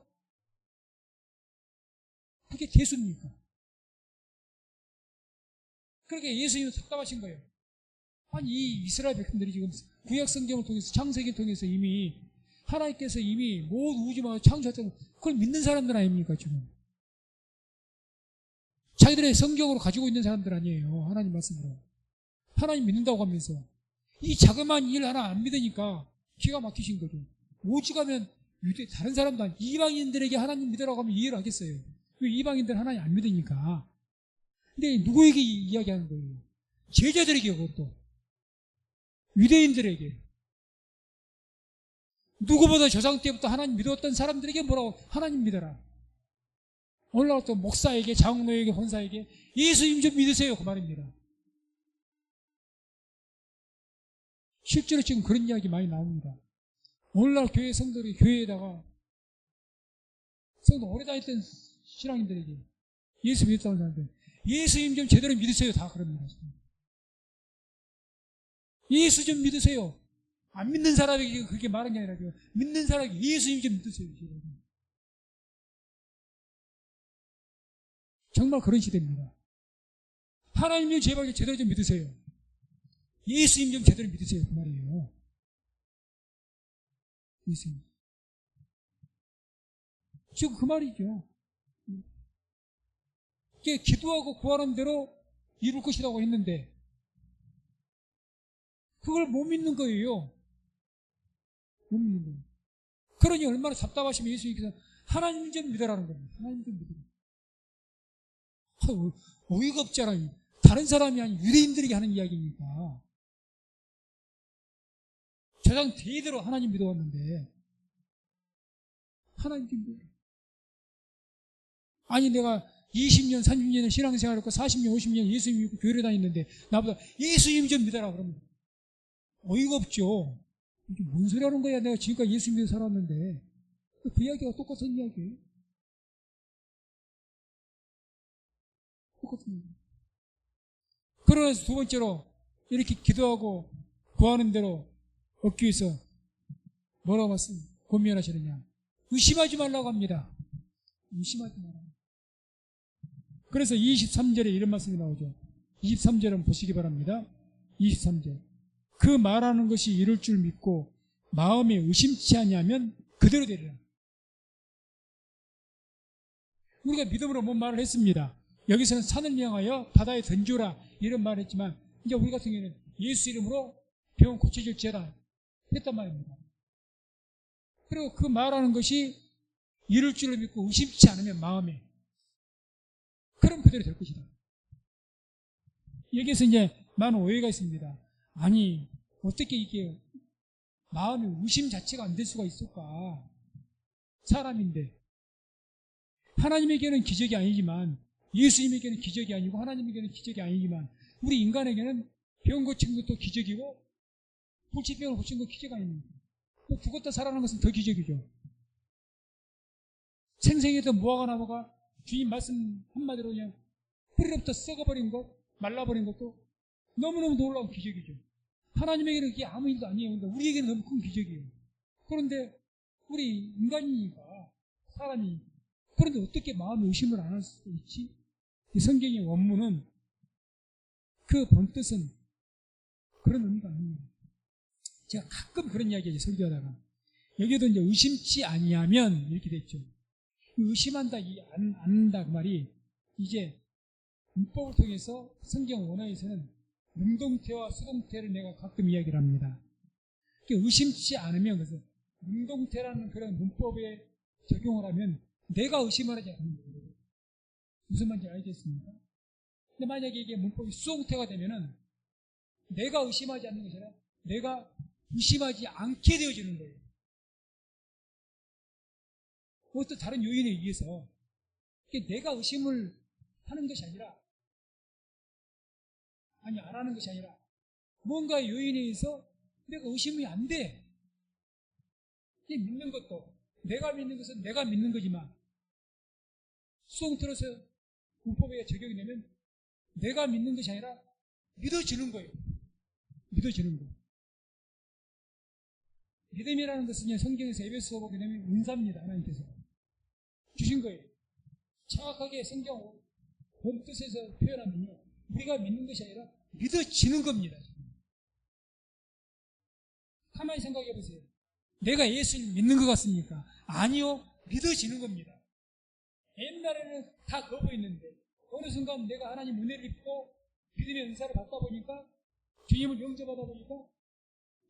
그게 대수입니까? 그렇게 예수님은 답답하신 거예요. 아니 이 이스라엘 백성들이 지금 구약 성경을 통해서 창세기를 통해서 이미 하나님께서 이미 모든 우주 만물을 창조하셨다고 그걸 믿는 사람들 아닙니까 지금? 자기들의 성경으로 가지고 있는 사람들 아니에요. 하나님 말씀으로. 하나님 믿는다고 하면서 이 자그마한 일 하나 안 믿으니까 기가 막히신 거죠. 오죽하면 다른 사람도 아니고 이방인들에게 하나님 믿으라고 하면 이해를 하겠어요. 왜 이방인들 하나님 안 믿으니까. 근데 누구에게 이야기하는 거예요? 제자들에게 그것도. 유대인들에게. 누구보다 조상 때부터 하나님 믿었던 사람들에게 뭐라고? 하나님 믿어라. 오늘날 또 목사에게, 장로에게, 혼사에게 예수님 좀 믿으세요. 그 말입니다. 실제로 지금 그런 이야기 많이 나옵니다. 오늘날 교회 성도들이 교회에다가 성도 오래 다녔던 신앙인들에게 예수 믿었다는 사람들 예수님 좀 제대로 믿으세요. 다 그럽니다. 예수 좀 믿으세요. 안 믿는 사람에게 그렇게 말한 게 아니라 믿는 사람에게 예수님 좀 믿으세요. 정말 그런 시대입니다. 하나님을 제발 제대로 좀 믿으세요. 예수님 좀 제대로 믿으세요. 그 말이에요. 예수님. 지금 그 말이죠. 이게 기도하고 구하는 대로 이룰 것이라고 했는데 그걸 못 믿는 거예요. 못 믿는 거예요. 그러니 얼마나 답답하시면 예수님께서 하나님 좀 믿으라는 겁니다. 하나님 좀 믿으라. 어이가 없잖아요. 다른 사람이 아닌 유대인들에게 하는 이야기니까. 조상 대대로 하나님 믿어왔는데 하나님 좀 믿으라. 아니 내가 20년, 30년을 신앙생활했고 40년, 50년 예수님 믿고 교회를 다녔는데 나보다 예수님 좀 믿어라 그러면 어이가 없죠. 이게 뭔 소리 하는 거야. 내가 지금까지 예수 믿어 살았는데. 그 이야기가 똑같은 이야기예요. 똑같은 이야기. 그러면서 두 번째로 이렇게 기도하고 구하는 대로 얻기 위해서 뭐라고 고민하시느냐. 의심하지 말라고 합니다. 의심하지 말라고. 그래서 23절에 이런 말씀이 나오죠. 23절은 보시기 바랍니다. 23절. 그 말하는 것이 이룰 줄 믿고 마음에 의심치 아니하면 그대로 되리라. 우리가 믿음으로 뭔 말을 했습니다. 여기서는 산을 향하여 바다에 던져라 이런 말을 했지만 이제 우리 같은 경우에는 예수 이름으로 병 고쳐질지어다 했단 말입니다. 그리고 그 말하는 것이 이룰 줄을 믿고 의심치 않으면 마음에 그럼 그대로 될 것이다. 여기에서 이제 많은 오해가 있습니다. 아니 어떻게 이게 마음의 의심 자체가 안 될 수가 있을까? 사람인데 하나님에게는 기적이 아니지만 예수님에게는 기적이 아니고 하나님에게는 기적이 아니지만 우리 인간에게는 병 고친 것도 기적이고 불치병을 고친 것도 기적이 아닙니까? 또 죽었다 살아난 것은 더 기적이죠. 생생했던 무화과 나무가 주님 말씀 한마디로 그냥 뿌리로부터 썩어버린 것, 말라버린 것도 너무너무 놀라운 기적이죠. 하나님에게는 그게 아무 일도 아니에요. 근데 우리에게는 너무 큰 기적이에요. 그런데 우리 인간이니까 사람이 그런데 어떻게 마음의 의심을 안 할 수 있지? 이 성경의 원문은 그 본뜻은 그런 의미가 아닙니다. 제가 가끔 그런 이야기하죠. 설교하다가 여기도 이제 의심치 아니하면 이렇게 됐죠. 의심한다, 안다 그 말이 이제 문법을 통해서 성경 원어에서는 능동태와 수동태를 내가 가끔 이야기를 합니다. 의심치 않으면 그래서 능동태라는 그런 문법에 적용을 하면 내가 의심을 하지 않는 거예요. 무슨 말인지 알겠습니까? 근데 만약에 이게 문법이 수동태가 되면은 내가 의심하지 않는 것이 아니라 내가 의심하지 않게 되어지는 거예요. 어떤 다른 요인에 의해서 내가 의심을 하는 것이 아니라 안 하는 것이 아니라 뭔가 요인에 의해서 내가 의심이 안 돼. 믿는 것도 내가 믿는 것은 내가 믿는 거지만 수동태로서 문법에 적용이 되면 내가 믿는 것이 아니라 믿어지는 거예요. 믿어지는 거. 믿음이라는 것은 성경에서 에베소서 보게 되면 은사입니다. 하나님께서 주신 거예요. 정확하게 성경 본뜻에서 표현하면요. 우리가 믿는 것이 아니라 믿어지는 겁니다. 가만히 생각해 보세요. 내가 예수를 믿는 것 같습니까? 아니요. 믿어지는 겁니다. 옛날에는 다 거부했는데 어느 순간 내가 하나님 은혜를 입고 믿음의 은사를 받다 보니까 주님을 영접하다 보니까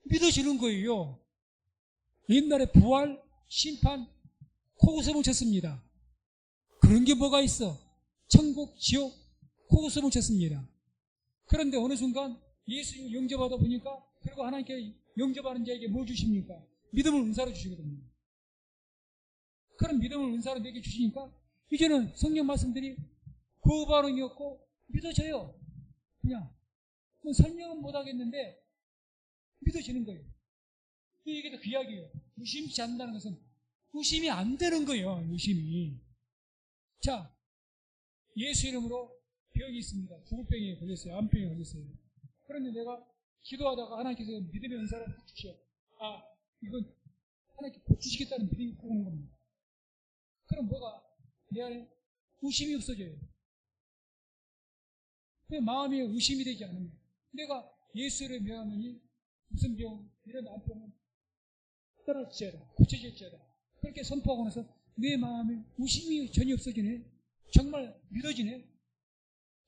믿어지는 거예요. 옛날에 부활, 심판, 코웃음을 쳤습니다. 그런 게 뭐가 있어? 천국, 지옥, 코웃음을 쳤습니다. 그런데 어느 순간 예수님을 영접하다 보니까 그리고 하나님께 영접하는 자에게 뭘 주십니까? 믿음을 은사로 주시거든요. 그런 믿음을 은사로 내게 주시니까 이제는 성경 말씀들이 그 반응이 없고 믿어져요. 그냥 설명은 못하겠는데 믿어지는 거예요. 이게 더 귀하게요. 의심치 않는다는 것은 의심이 안 되는 거예요. 의심이. 자, 예수 이름으로 병이 있습니다. 죽을 병에 걸렸어요. 암병에 걸렸어요. 그런데 내가 기도하다가 하나님께서 믿음의 은사를 주시오. 이건 하나님께 고치시겠다는 믿음이 오는 겁니다. 그럼 뭐가 내 안에 의심이 없어져요. 마음에 의심이 되지 않으면 내가 예수를 명하느니 무슨 병, 이런 암병은 떠날지어다, 고쳐질지어다. 그렇게 선포하고 나서 내 마음에 의심이 전혀 없어지네. 정말 믿어지네.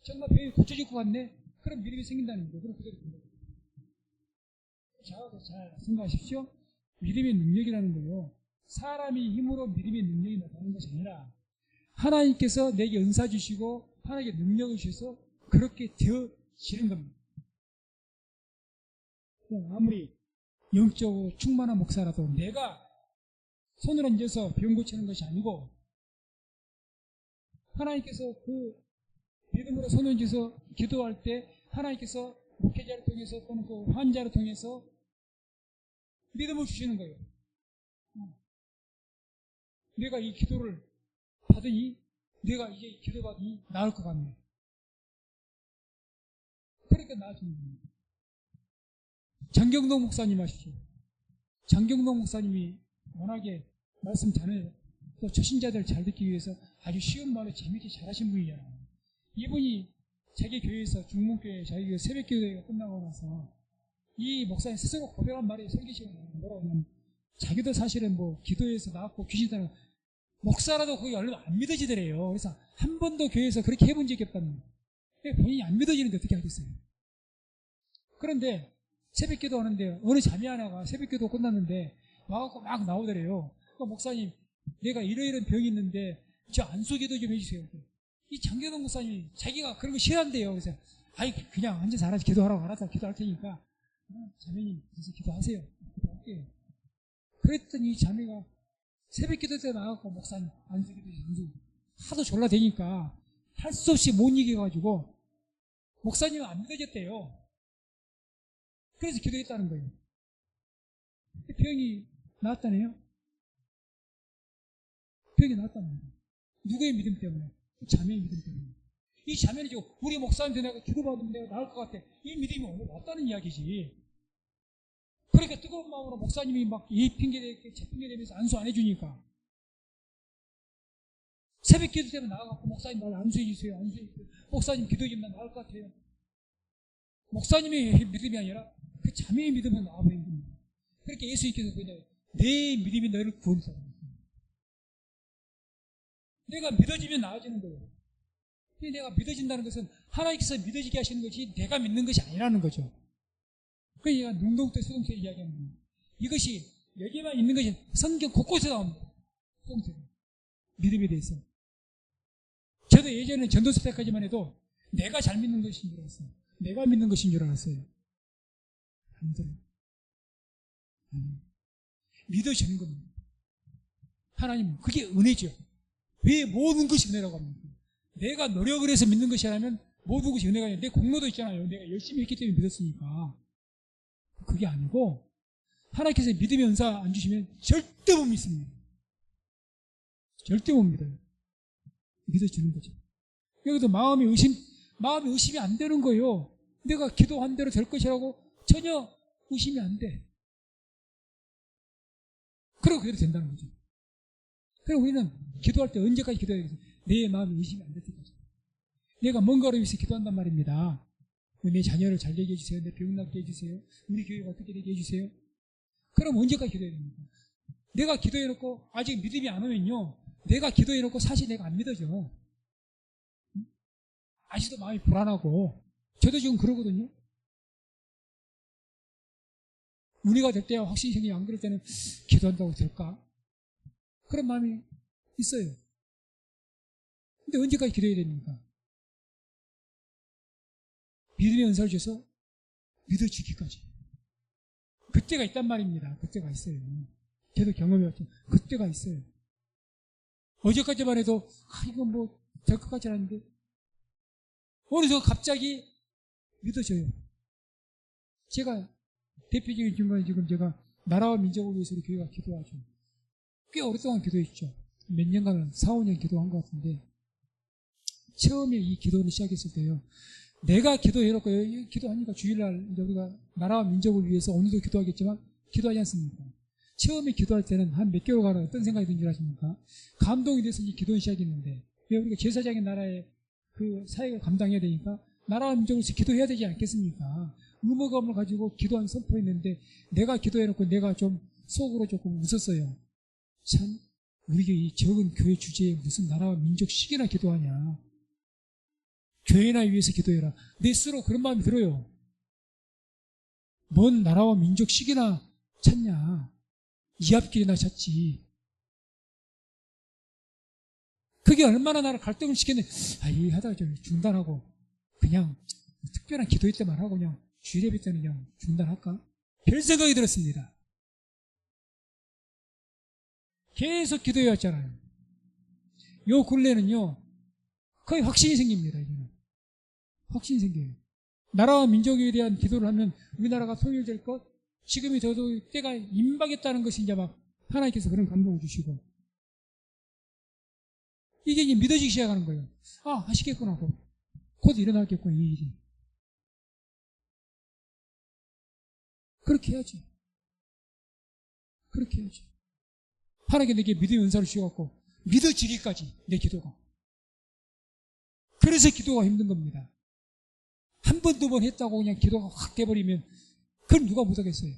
정말 병이 고쳐질 것 같네. 그런 믿음이 생긴다는 거예요. 그럼 그대로 된다. 잘 생각하십시오. 믿음의 능력이라는 거예요. 사람이 힘으로 믿음의 능력이 나타나는 것이 아니라 하나님께서 내게 은사 주시고 하나님께 능력을 주셔서 그렇게 되어지는 겁니다. 아무리 영적으로 충만한 목사라도 내가 손을 얹어서 병 고치는 것이 아니고 하나님께서 그 믿음으로 손을 얹어서 기도할 때 하나님께서 목회자를 통해서 또는 그 환자를 통해서 믿음을 주시는 거예요. 내가 이 기도를 받으니 내가 이제 기도 받으니 나을 것 같네. 그러니까 나아지는 겁니다. 장경동 목사님 아시죠? 장경동 목사님이 워낙에 말씀 잘해요. 또 초신자들 잘 듣기 위해서 아주 쉬운 말을 재밌게 잘하신 분이잖아요. 이분이 자기 교회에서 중문교회 자기 새벽 기도회가 끝나고 나서 이 목사님 스스로 고백한 말이 설계시거든요. 뭐라고 하냐면 자기도 사실은 뭐 기도에서 나왔고 귀신 따라 목사라도 거기 얼른 안 믿어지더래요. 그래서 한 번도 교회에서 그렇게 해본 적이 없다는 거예요. 본인이 안 믿어지는데 어떻게 하겠어요. 그런데 새벽 기도 하는데 어느 자매 하나가 새벽 기도 끝났는데 와갖고 막 나오더래요. 그러니까 목사님 내가 이런 병이 있는데 저 안수 기도 좀 해주세요. 이 장경동 목사님이 자기가 그런 거 싫어한대요. 그래서 아이 그냥 앉아서 알아서 기도하라고 알아서 기도할 테니까 자매님 그래서 기도하세요. 기도할게요. 그랬더니 이 자매가 새벽 기도 때 나가고 목사님 안수 기도 해주세요. 하도 졸라대니까 할 수 없이 못 이겨가지고 목사님은 안 믿어졌대요. 그래서 기도했다는 거예요. 병이 나았다네요. 병이 나았다는 거예요. 누구의 믿음 때문에? 자매의 믿음 때문에. 이 자매는 지금 우리 목사님한테 내가 기도받으면 내가 나을 것 같아. 이 믿음이 오늘 왔다는 이야기지. 그러니까 뜨거운 마음으로 목사님이 막 이 핑계대고 제 핑계대면서 안수 안 해주니까. 새벽 기도 때문에 나가갖고 목사님 날 안수해 주세요. 안수해 주세요. 목사님 기도 좀 나을 것 같아요. 목사님의 믿음이 아니라 그 자매의 믿음은 나와버린 겁니다. 그렇게 예수님께서 그냥 내 믿음이 너를 구원했다. 내가 믿어지면 나아지는 거예요. 내가 믿어진다는 것은 하나님께서 믿어지게 하시는 것이 내가 믿는 것이 아니라는 거죠. 그러니까 능동태 수동태 이야기하는 겁니다. 이것이 여기에만 있는 것이 성경 곳곳에 나옵니다. 수동태 믿음에 대해서. 저도 예전에 전도서 때까지만 해도 내가 잘 믿는 것인 줄 알았어요. 내가 믿는 것인 줄 알았어요. 안 들어요. 믿어지는 겁니다. 하나님, 그게 은혜죠. 왜 모든 것이 은혜라고 합니까? 내가 노력을 해서 믿는 것이 아니면 모든 것이 은혜가 아니라 내 공로도 있잖아요. 내가 열심히 했기 때문에 믿었으니까. 그게 아니고 하나님께서 믿음의 은사 안 주시면 절대 못 믿습니다. 절대 못 믿어요. 믿어주는 거죠. 여기도 마음의 의심이 안 되는 거예요. 내가 기도한 대로 될 것이라고 전혀 의심이 안 돼. 그러고 그대로 된다는 거죠. 그럼 우리는 기도할 때 언제까지 기도해야 되겠어요? 내 마음에 의심이 안 될 때까지. 내가 뭔가를 위해서 기도한단 말입니다. 내 자녀를 잘 되게 해주세요. 내 병 낫게 해주세요. 우리 교회가 어떻게 되게 해주세요. 그럼 언제까지 기도해야 됩니까? 내가 기도해놓고 아직 믿음이 안 오면요. 내가 기도해놓고 사실 내가 안 믿어져. 아직도 마음이 불안하고 저도 지금 그러거든요. 은혜가 될 때야 확신이 생기지 안 그럴 때는 기도한다고 될까? 그런 마음이 있어요. 근데 언제까지 기도해야 됩니까? 믿음의 은사를 줘서 믿어주기까지. 그때가 있단 말입니다. 그때가 있어요. 저도 경험해왔죠. 그때가 있어요. 어제까지만 해도 이건 뭐 될 것 같지 않은데 어느 순간 갑자기 믿어져요. 제가 대표적인 중간에 지금 제가 나라와 민족을 위해서 우리 교회가 기도하죠. 꽤 오랫동안 기도했죠. 몇 년간은 4, 5년 기도한 것 같은데 처음에 이 기도를 시작했을 때요. 내가 기도해놓고 기도하니까 주일날 이제 우리가 나라와 민족을 위해서 오늘도 기도하겠지만 기도하지 않습니까? 처음에 기도할 때는 한 몇 개월 가나 어떤 생각이 든지 아십니까? 감동이 돼서 이 기도를 시작했는데 왜 우리가 제사장의 나라에 그 사역을 감당해야 되니까 나라와 민족을 위해서 기도해야 되지 않겠습니까? 의무감을 가지고 기도한 선포했는데 내가 기도해놓고 내가 좀 속으로 조금 웃었어요. 참 우리가 이 적은 교회 주제에 무슨 나라와 민족식이나 기도하냐. 교회나 위해서 기도해라. 내 스스로 그런 마음이 들어요. 뭔 나라와 민족식이나 찾냐. 이 앞길이나 찾지. 그게 얼마나 나를 갈등을 시켰는데 이 하다가 좀 중단하고 그냥 특별한 기도회 때만 하고 그냥 주일 예배 때는 그냥 중단할까? 별 생각이 들었습니다. 계속 기도해 왔잖아요. 요 근래는요 거의 확신이 생깁니다. 이제는 확신이 생겨요. 나라와 민족에 대한 기도를 하면 우리나라가 통일될 것, 지금이 저도 때가 임박했다는 것이 이제 막 하나님께서 그런 감동을 주시고 이게 이제 믿어지기 시작하는 거예요. 하시겠구나 하고 곧 일어나겠구나 이 일이. 그렇게 해야지. 그렇게 해야지. 하나님께 내게 믿음의 은사를 주셔갖고 믿어지기까지 내 기도가. 그래서 기도가 힘든 겁니다. 한 번, 두 번 했다고 그냥 기도가 확 돼버리면 그건 누가 못하겠어요.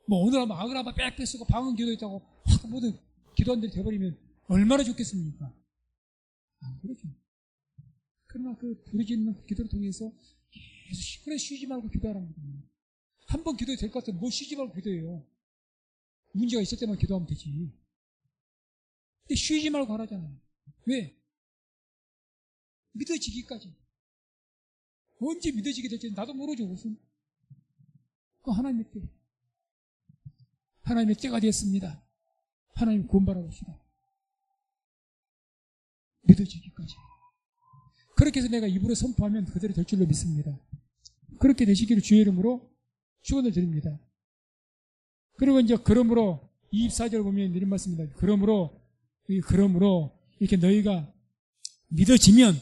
뭐 오늘 한번 악을 한번 빽빽 쓰고 방언 기도했다고 확 모든 기도한 대로 돼버리면 얼마나 좋겠습니까? 그렇죠. 그러나 그 부르짖는 기도를 통해서 계속 그래 쉬지 말고 기도하라는 거예요. 한 번 기도해도 될 것 같으면 뭐 쉬지 말고 기도해요. 문제가 있을 때만 기도하면 되지. 근데 쉬지 말고 하라잖아요. 왜? 믿어지기까지. 언제 믿어지게 될지 나도 모르죠. 무슨. 하나님의 때. 하나님의 때가 되었습니다. 하나님 구원 바라봅시다. 믿어지기까지. 그렇게 해서 내가 입으로 선포하면 그대로 될 줄로 믿습니다. 그렇게 되시기를 주의 이름으로 축원을 드립니다. 그리고 이제 그러므로 24절 보면 이런 말씀입니다. 그러므로 이렇게 너희가 믿어지면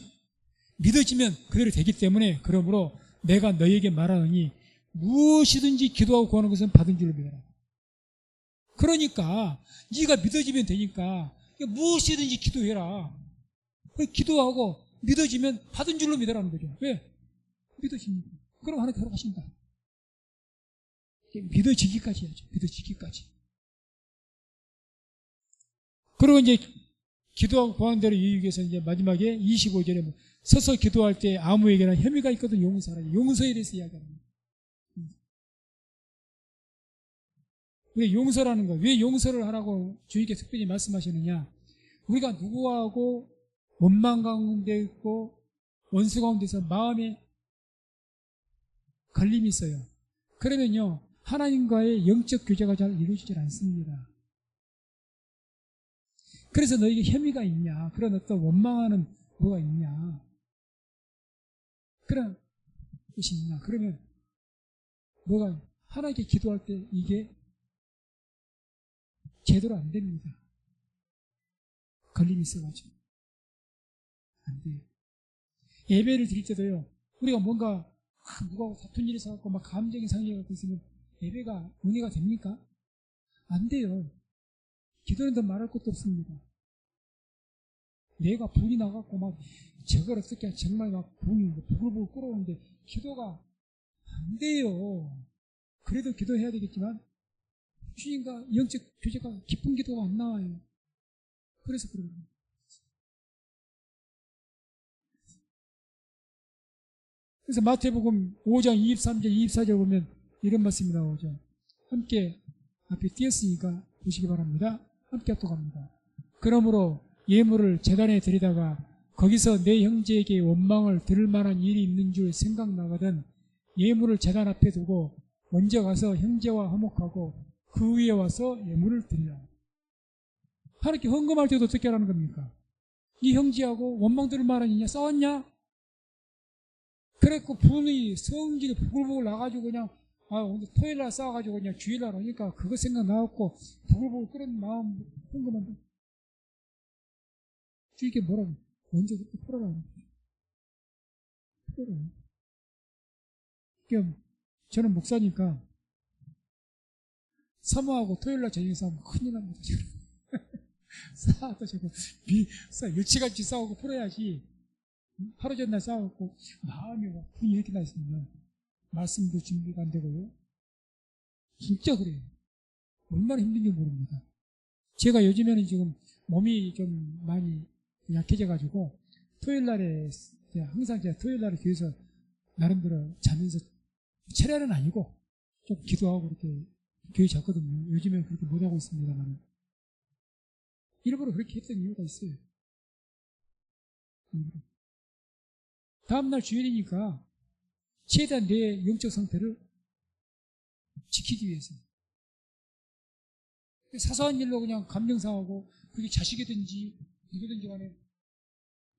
그대로 되기 때문에 그러므로 내가 너희에게 말하노니 무엇이든지 기도하고 구하는 것은 받은 줄로 믿어라. 그러니까 네가 믿어지면 되니까 무엇이든지 기도해라. 기도하고 믿어지면 받은 줄로 믿으라는 거죠. 왜? 믿어집니까? 그럼 하나님 결혼하신다. 믿어지기까지 해야죠. 믿어지기까지. 그리고 이제 기도하고 구하는 대로 이루기 위해서 이제 마지막에 25절에 서서 기도할 때 아무에게나 혐의가 있거든 용서하라. 용서에 대해서 이야기합니다. 왜 용서라는 거예요? 왜 용서를 하라고 주님께서 특별히 말씀하시느냐? 우리가 누구하고 원망 가운데 있고 원수 가운데서 마음에 걸림이 있어요. 그러면요 하나님과의 영적 교제가 잘 이루어지지 않습니다. 그래서 너에게 혐의가 있냐? 그런 어떤 원망하는 뭐가 있냐? 그런 것이 있냐? 그러면 뭐가 하나님께 기도할 때 이게 제대로 안 됩니다. 걸림이 있어가지고 안 돼요. 예배를 드릴 때도요 우리가 뭔가 누구하고 다툰 일이 있어갖고 막 감정이 상해갖고 있으면 예배가 은혜가 됩니까? 안 돼요. 기도는 더 말할 것도 없습니다. 내가 분이 나갖고 막 저걸 어떻게 정말 막 분이 부글부글 끓어오는데 기도가 안 돼요. 그래도 기도해야 되겠지만 주님과 영적 교제가 깊은 기도가 안 나와요. 그래서 그런 거예요. 그래서 마태복음 5장 23절 24절 보면 이런 말씀이 나오죠. 함께 앞에 띄었으니까 보시기 바랍니다. 함께 합독합니다. 그러므로 예물을 제단에 드리다가 거기서 내 형제에게 원망을 들을 만한 일이 있는 줄 생각나거든 예물을 제단 앞에 두고 먼저 가서 형제와 화목하고 그 위에 와서 예물을 드리라. 하나님께 헌금할 때도 어떻게 하라는 겁니까? 이 형제하고 원망 들을 만한 일이냐? 싸웠냐? 그랬고 분이 성질이 부글부글 나가지고 그냥 오늘 토요일날 싸워가지고 그냥 주일날 오니까 그거 생각나갖고 부글부글 끓는 마음 헌금한다. 주님께 뭐라고? 먼저 그렇게 풀어라. 풀어라. 그러니까 저는 목사니까 사모하고 토요일날 저녁에 싸우면 큰일 납니다. 싸워도 저거 일치같이 싸우고 풀어야지. 하루 전날 싸웠고 마음이 막 분이 이렇게 나 있으면 말씀도 준비가 안 되고요. 진짜 그래요. 얼마나 힘든지 모릅니다. 제가 요즘에는 지금 몸이 좀 많이 약해져가지고 토요일 날에 항상 제가 토요일 날에 교회에서 나름대로 자면서 철야는 아니고 좀 기도하고 이렇게 교회 잤거든요. 요즘에는 그렇게 못하고 있습니다만 일부러 그렇게 했던 이유가 있어요. 다음날 주일이니까 최대한 내 영적 상태를 지키기 위해서 사소한 일로 그냥 감정 상하고 그게 자식이든지 누구든지 간에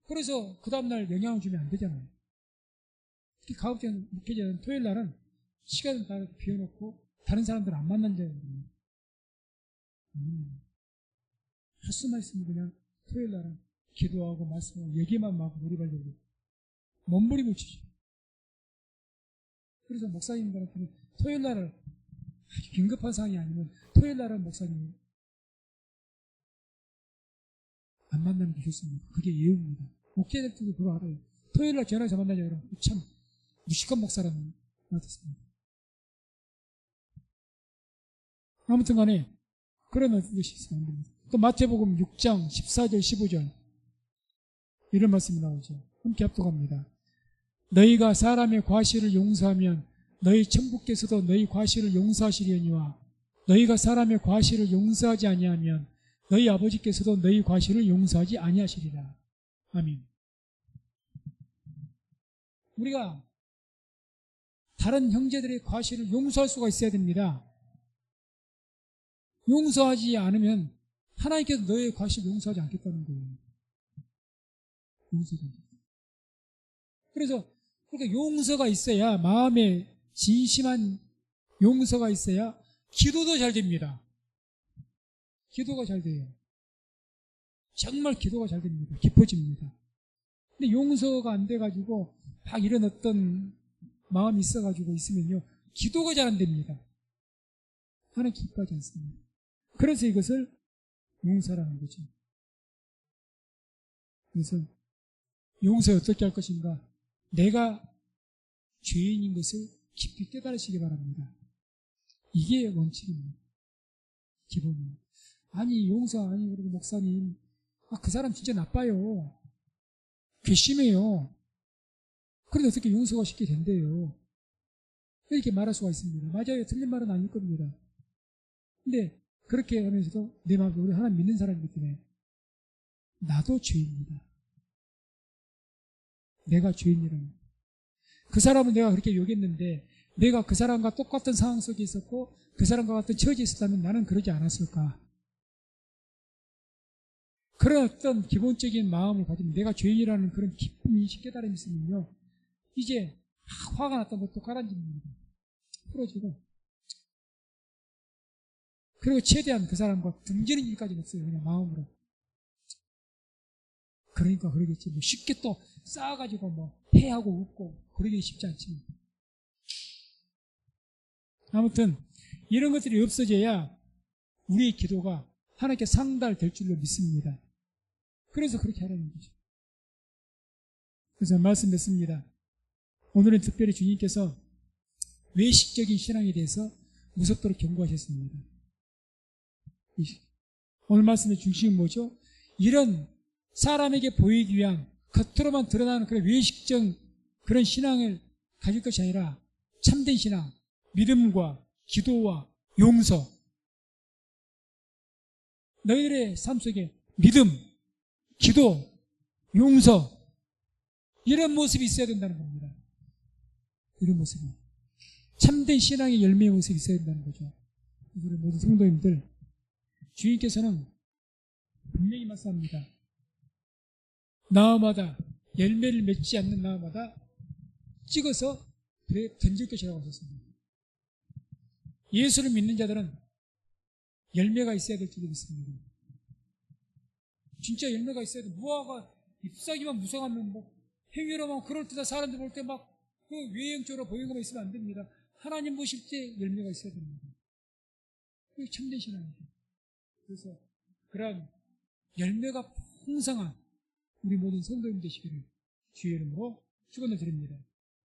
그래서 그 다음날 영향을 주면 안 되잖아요. 특히 가급적 목회자는 토요일 날은 시간을 다 비워놓고 다른 사람들 안 만난다는 할 수만 있으면 그냥 토요일 날은 기도하고 말씀하고 얘기만 막 몰입하려고 몸부림을 치죠. 그래서 목사님들한테는 토요일 날을 아주 긴급한 상황이 아니면 토요일 날은 목사님 안 만나는 게 좋습니다. 그게 예우입니다. 목회자들도 그거 알아요. 토요일 날 전화해서 만나자 그러면 참 무식한 목사라는 말같습니다. 아무튼 간에 그런 것이 있으면 안 됩니다. 또 마태복음 6장 14절 15절 이런 말씀이 나오죠. 함께 합독합니다. 너희가 사람의 과실을 용서하면 너희 천부께서도 너희 과실을 용서하시려니와 너희가 사람의 과실을 용서하지 아니하면 너희 아버지께서도 너희 과실을 용서하지 아니하시리라. 아멘. 우리가 다른 형제들의 과실을 용서할 수가 있어야 됩니다. 용서하지 않으면 하나님께서 너의 과실을 용서하지 않겠다는 거예요. 용서하지 않겠다. 그래서 그러니까 용서가 있어야 마음에 진심한 용서가 있어야 기도도 잘 됩니다. 기도가 잘 돼요. 정말 기도가 잘 됩니다. 깊어집니다. 근데 용서가 안 돼가지고 막 이런 어떤 마음이 있어가지고 있으면요. 기도가 잘 안 됩니다. 하나님 기뻐하지 않습니다. 그래서 이것을 용서라는 거죠. 그래서 용서 어떻게 할 것인가? 내가 죄인인 것을 깊이 깨달으시기 바랍니다. 이게 원칙입니다. 기본은. 아니 용서 아니 그리고 목사님 그 사람 진짜 나빠요. 괘씸해요. 그런데 어떻게 용서가 쉽게 된대요. 이렇게 말할 수가 있습니다. 맞아요. 틀린 말은 아닐 겁니다. 근데 그렇게 하면서도 내 마음에 우리 하나님 믿는 사람이기 때문에 나도 죄입니다. 내가 죄인이라는 그 사람은 내가 그렇게 욕했는데 내가 그 사람과 똑같은 상황 속에 있었고 그 사람과 같은 처지에 있었다면 나는 그러지 않았을까. 그런 어떤 기본적인 마음을 가지면 내가 죄인이라는 그런 깊은 인식 깨달음이 있으면요. 이제 화가 났던 것도 가라앉습니다. 풀어지고 그리고 최대한 그 사람과 등지는 일까지는 없어요. 그냥 마음으로. 그러니까 그러겠지. 뭐 쉽게 또 쌓아가지고 뭐 해하고 웃고 그러기 쉽지 않지만. 아무튼 이런 것들이 없어져야 우리의 기도가 하나님께 상달될 줄로 믿습니다. 그래서 그렇게 하라는 거죠. 그래서 말씀 맺습니다. 오늘은 특별히 주님께서 외식적인 신앙에 대해서 무섭도록 경고하셨습니다. 오늘 말씀의 중심은 뭐죠? 이런 사람에게 보이기 위한 겉으로만 드러나는 그런 외식적 그런 신앙을 가질 것이 아니라 참된 신앙, 믿음과 기도와 용서, 너희들의 삶 속에 믿음, 기도, 용서 이런 모습이 있어야 된다는 겁니다. 이런 모습이 참된 신앙의 열매의 모습이 있어야 된다는 거죠. 우리 모든 성도님들 주님께서는 분명히 말씀합니다. 나무마다 열매를 맺지 않는 나무마다 찍어서 불에 던질 것이라고 하셨습니다. 예수를 믿는 자들은 열매가 있어야 될 줄로 믿습니다. 진짜 열매가 있어야 돼. 무화과 잎사귀만 무성하면 뭐 행위로만 그럴듯한 사람들 볼 때 막 그 외형적으로 보이는 것만 있으면 안 됩니다. 하나님 보실 때 열매가 있어야 됩니다. 그게 참된 신앙이죠. 그래서 그런 열매가 풍성한 우리 모든 성도님 되시기를 주의 이름으로 축원을 드립니다.